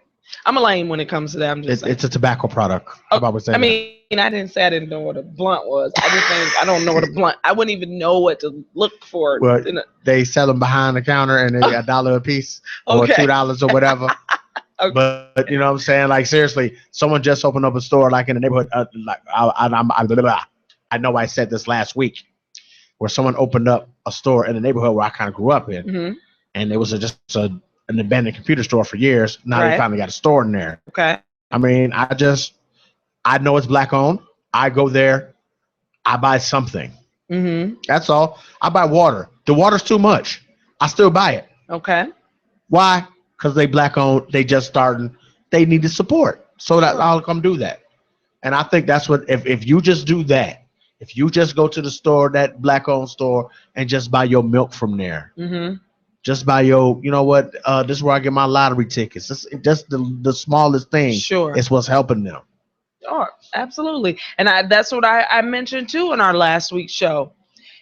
I'm a lame when it comes to that. I'm just. It's a tobacco product. How about we say I mean, I didn't say I didn't know what a blunt was. I just think I don't know what a blunt. I wouldn't even know what to look for. Well, they sell them behind the counter and they $1 a piece or $2 or whatever. Okay. But you know what I'm saying? Like seriously, someone just opened up a store like in the neighborhood. I know I said this last week, where someone opened up a store in the neighborhood where I kind of grew up in, and it was just an abandoned computer store for years. Now they finally got a store in there. Okay. I mean, I know it's Black owned. I go there, I buy something. That's all. I buy water. The water's too much. I still buy it. Okay. Why? Because they Black owned, they just starting, they need the support. So that I'll come do that. And I think that's what, if you just do that, if you just go to the store, that Black owned store, and just buy your milk from there, just buy your, you know what, this is where I get my lottery tickets. It's just the smallest thing. Sure. It's what's helping them. Oh, absolutely. And that's what I mentioned too in our last week's show.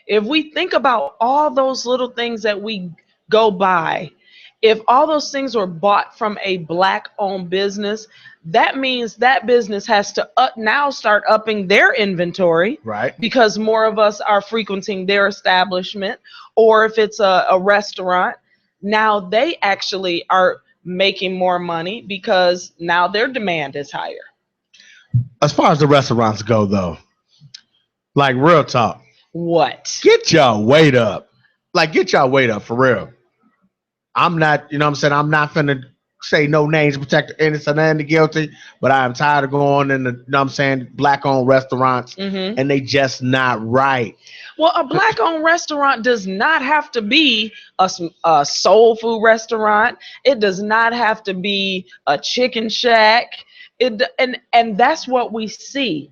If we think about all those little things that we go by, if all those things were bought from a Black-owned business, that means that business has to now start upping their inventory, right? Because more of us are frequenting their establishment. Or if it's a restaurant, now they actually are making more money because now their demand is higher. As far as the restaurants go, though, like real talk, what? Get y'all weight up. Like, get y'all weight up for real. I'm not, you know what I'm saying? I'm not finna say no names to protect the innocent and the guilty, but I'm tired of going in the, you know what I'm saying, Black-owned restaurants, and they just not right. Well, a Black-owned restaurant does not have to be a soul food restaurant. It does not have to be a chicken shack. And that's what we see.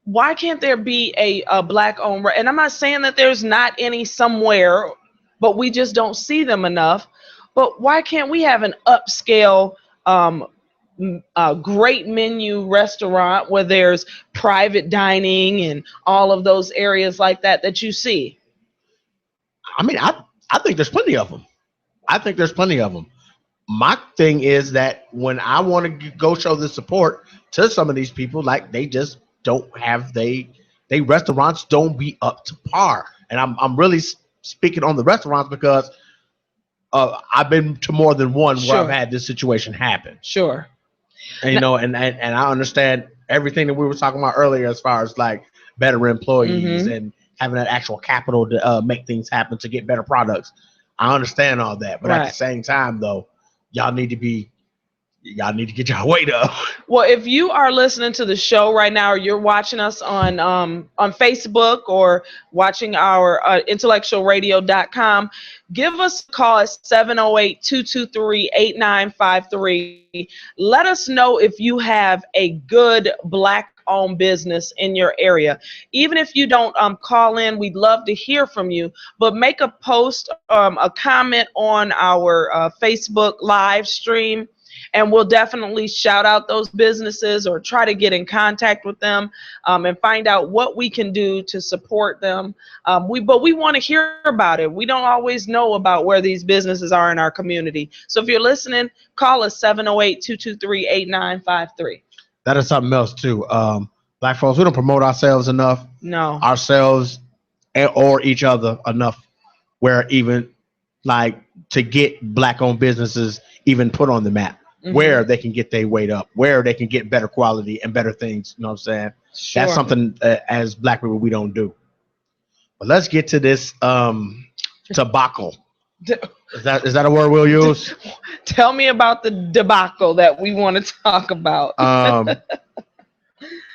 Why can't there be a Black-owned? And I'm not saying that there's not any somewhere, but we just don't see them enough. But why can't we have an upscale, great menu restaurant where there's private dining and all of those areas like that you see? I mean, I think there's plenty of them. My thing is that when I want to go show the support to some of these people, like they just don't have, they restaurants don't be up to par. And I'm really speaking on the restaurants because I've been to more than one where I've had this situation happen. Sure. And, you know, and I understand everything that we were talking about earlier as far as like better employees and having that actual capital to make things happen to get better products. I understand all that. But at the same time, though, y'all need to get your weight up. Well, if you are listening to the show right now, or you're watching us on Facebook or watching our IntellectualRadio.com, give us a call at 708-223-8953. Let us know if you have a good Black-owned business in your area. Even if you don't call in, we'd love to hear from you. But make a post, a comment on our Facebook live stream, and we'll definitely shout out those businesses or try to get in contact with them and find out what we can do to support them. But we want to hear about it. We don't always know about where these businesses are in our community. So if you're listening, call us 708-223-8953. That is something else too. Black folks, we don't promote ourselves enough. No. Ourselves or each other enough, where even like to get Black-owned businesses even put on the map. Mm-hmm. Where they can get their weight up, where they can get better quality and better things. You know what I'm saying? Sure. That's something as Black people we don't do. But let's get to this debacle. Is that a word we'll use? Tell me about the debacle that we want to talk about.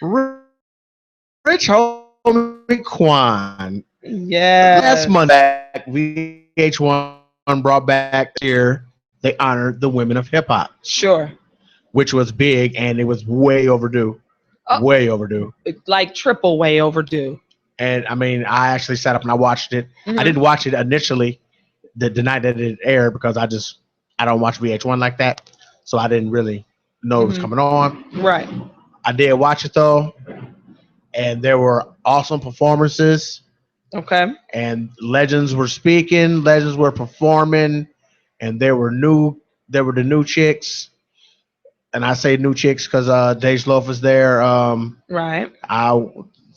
Rich Homie Quan. Yeah. Last month, VH1 brought back here. They honored the women of hip hop. Sure. Which was big, and it was way overdue. Way overdue. Like triple way overdue. And I mean, I actually sat up and I watched it. Mm-hmm. I didn't watch it initially the night that it aired because I don't watch VH1 like that. So I didn't really know it was coming on. Right. I did watch it though. And there were awesome performances. Okay. And legends were speaking, legends were performing. And there were the new chicks, and I say new chicks because Dej Loaf was there. Right. I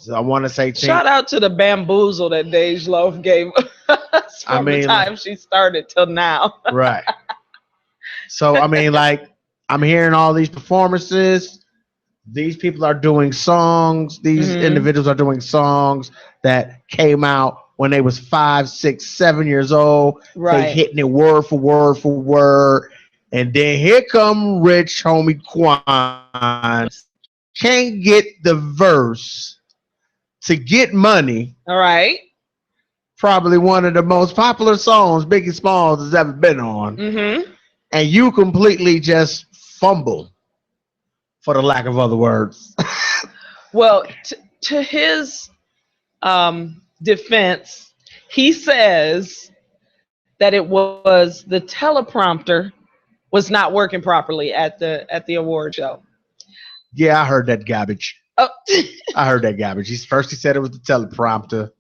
want to say shout out to the bamboozle that Dej Loaf gave us from the time she started till now. Right. So I mean, like, I'm hearing all these performances. These people are doing songs. These individuals are doing songs that came out when they was 5, 6, 7 years old. Right. They hitting it word for word for word. And then here come Rich Homie Quan. Can't get the verse to get money. All right. Probably one of the most popular songs Biggie Smalls has ever been on. Mm-hmm. And you completely just fumble, for the lack of other words. Well, to his defense, he says that it was the teleprompter was not working properly at the award show. Yeah, I heard that garbage. Oh. I heard that garbage. He said it was the teleprompter.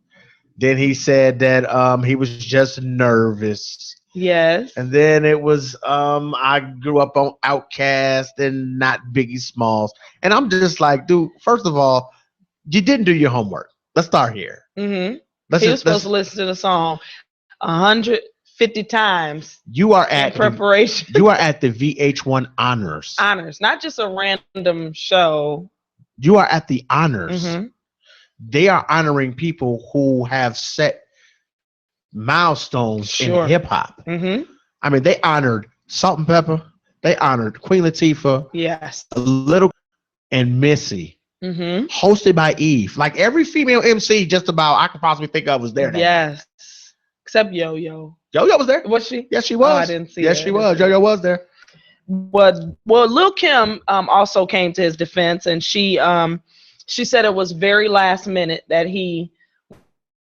Then he said that he was just nervous. Yes. And then it was I grew up on Outkast and not Biggie Smalls. And I'm just like, dude, first of all, you didn't do your homework. Let's start here. Mm-hmm. He was supposed to listen to the song 150 times. You are at preparation. You are at the VH1 honors. Honors, not just a random show. You are at the honors. Mm-hmm. They are honoring people who have set milestones in hip hop. Mm-hmm. I mean, they honored Salt and Pepper. They honored Queen Latifah. Yes. Little and Missy. Mm-hmm. Hosted by Eve. Like every female MC just about I could possibly think of was there. Yes. Except Yo-Yo. Yo-Yo was there. Was she? Yes, she was. Oh, I didn't see Yes, she was. Yo-Yo was there. Well, Lil' Kim also came to his defense, and she said it was very last minute that he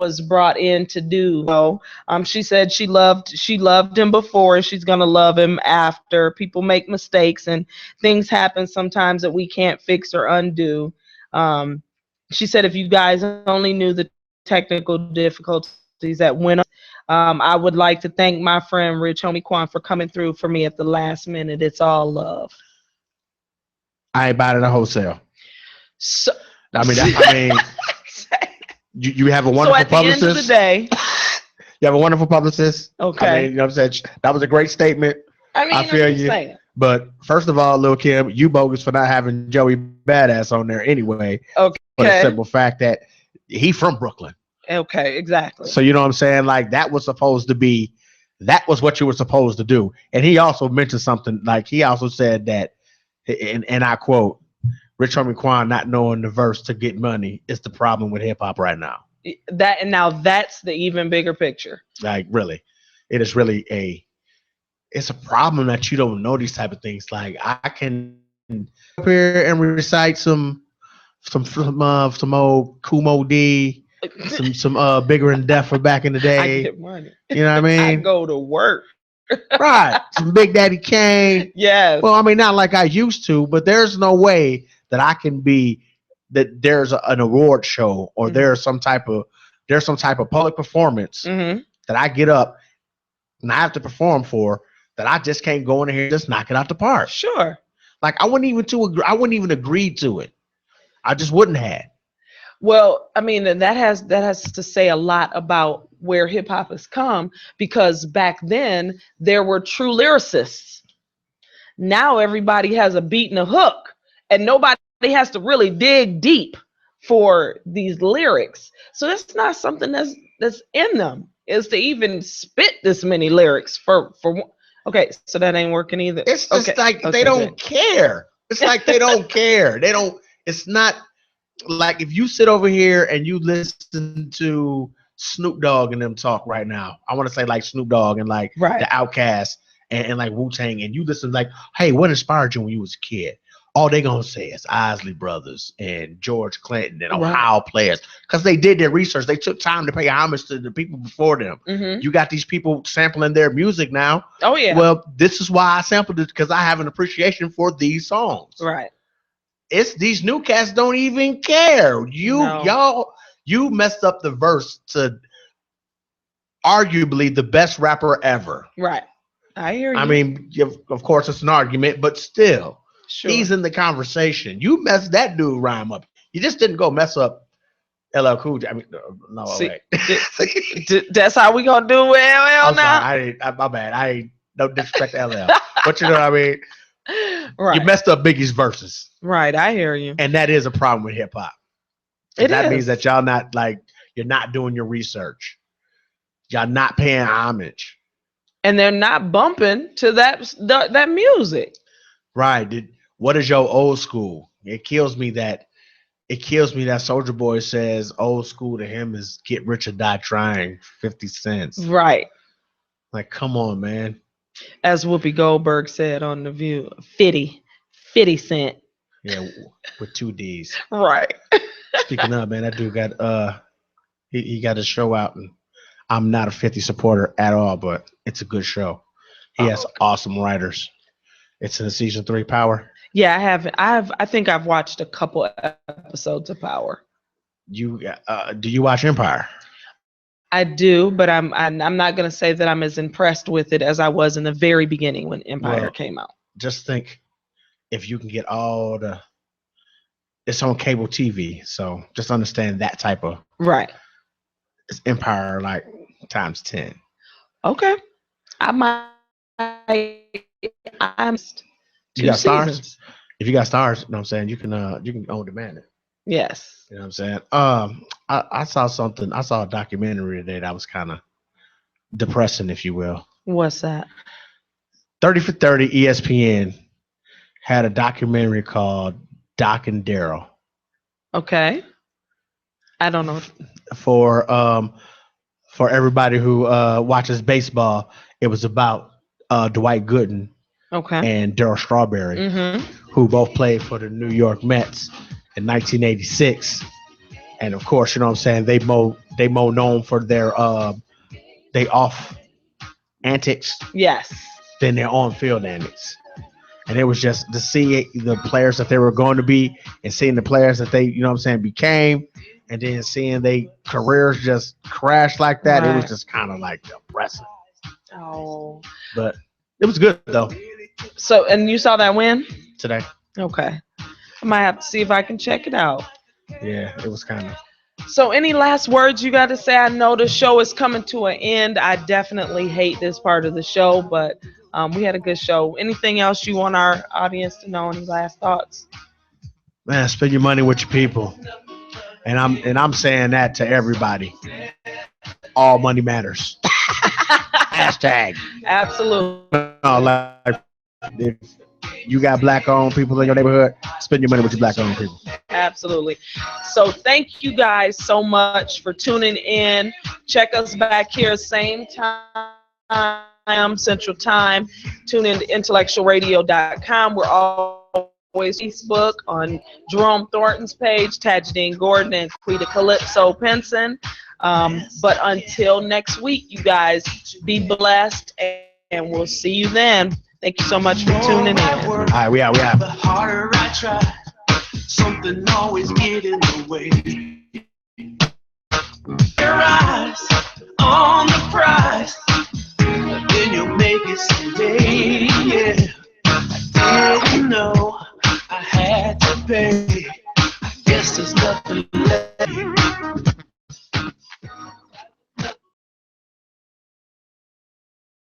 was brought in to do. She said she loved him before, and she's gonna love him after. People make mistakes, and things happen sometimes that we can't fix or undo. She said if you guys only knew the technical difficulties that went on. I would like to thank my friend Rich Homie Quan for coming through for me at the last minute. It's all love. I ain't buying it at wholesale. So I mean, you have a wonderful publicist. So at the end of the day, you have a wonderful publicist. Okay. I mean, you know what I'm saying? That was a great statement. I mean, I feel you. saying. But first of all, Lil' Kim, you bogus for not having Joey Badass on there anyway. Okay. For the simple fact that he from Brooklyn. Okay, exactly. So you know what I'm saying? Like that was supposed to be that was what you were supposed to do. And he also mentioned something like he also said that, and I quote, Rich Homie Quan not knowing the verse to get money is the problem with hip hop right now. That's the even bigger picture. Like really, it is really it's a problem that you don't know these type of things. Like I can up here and recite some old Kumo D, some Bigger and Deffer back in the day. I get money. You know what I mean? I go to work. Right. Some Big Daddy Kane. Yes. Well, I mean, not like I used to, but there's no way that I can be that there's an award show or there's some type of public performance that I get up and I have to perform for that I just can't go in here and just knock it out the park. Sure. Like I wouldn't even agree to it. I just wouldn't have. Well, I mean, that has to say a lot about where hip hop has come, because back then there were true lyricists. Now everybody has a beat and a hook, and nobody has to really dig deep for these lyrics. So that's not something that's in them, is to even spit this many lyrics for. Okay, so that ain't working either. It's just they don't care. It's like they don't care. They don't. It's not like if you sit over here and you listen to Snoop Dogg and them talk right now. I want to say like Snoop Dogg and like the Outkast and like Wu-Tang, and you listen like, hey, what inspired you when you was a kid? All they gonna say is Isley Brothers and George Clinton and Ohio players, because they did their research. They took time to pay homage to the people before them. You got these people sampling their music now. Oh yeah. Well, this is why I sampled it, because I have an appreciation for these songs. Right. It's these new cats don't even care. You messed up the verse to arguably the best rapper ever. Right. I hear you. I mean, of course it's an argument, but still. Sure. He's in the conversation. You messed that dude rhyme up. You just didn't go mess up LL Cool J. I mean, no, wait. That's how we gonna do it, LL now? Sorry, my bad. I don't disrespect LL, but you know what I mean. Right. You messed up Biggie's verses. Right, I hear you. And that is a problem with hip hop. That means that y'all not like you're not doing your research. Y'all not paying homage. And they're not bumping to that music. Right. What is your old school? It kills me that Soulja Boy says old school to him is get rich or die trying, 50 cents. Right. Like, come on, man. As Whoopi Goldberg said on The View, 50 cent. Yeah, with 2 D's. Right. Speaking of, man, that dude got he got his show out, and I'm not a 50 supporter at all, but it's a good show. He has awesome writers. It's in season 3 Power. Yeah, I haven't. I think I've watched a couple episodes of Power. Do you watch Empire? I do, but I'm not gonna say that I'm as impressed with it as I was in the very beginning when Empire came out. Just think, if you can get it's on cable TV, so just understand that type of It's Empire like times 10. Okay, I'm. You got stars. If you got stars, you know what I'm saying, you can on demand it. Yes. You know what I'm saying? I saw something. I saw a documentary today that was kind of depressing, if you will. What's that? 30 for 30 ESPN had a documentary called Doc and Daryl. Okay. I don't know. For everybody who watches baseball, it was about Dwight Gooden and Darryl Strawberry, who both played for the New York Mets in 1986. And of course, you know what I'm saying, they more known for their they off antics than their on field antics. And it was just to see the players that they were going to be and seeing the players that they, you know what I'm saying, became, and then seeing their careers just crash like that. It was just kind of like depressing. Oh. But it was good though. So, and you saw that win? Today. Okay. I might have to see if I can check it out. Yeah, it was kind of. So any last words you got to say? I know the show is coming to an end. I definitely hate this part of the show, but we had a good show. Anything else you want our audience to know? Any last thoughts? Man, spend your money with your people. And I'm saying that to everybody. All money matters. Hashtag. Absolutely. No, like, if you got black-owned people in your neighborhood, spend your money with your black-owned people. Absolutely. So thank you guys so much for tuning in. Check us back here, same time, Central Time. Tune in to IntellectualRadio.com. We're always Facebook on Jerome Thornton's page, Tajidine Gordon, and Quita Calypso Penson. But until next week, you guys be blessed, and we'll see you then. Thank you so much for tuning in. All right, we out. The harder I try, something always get in the way. Your eyes on the prize, but then you'll make it someday. Yeah, I didn't know I had to pay.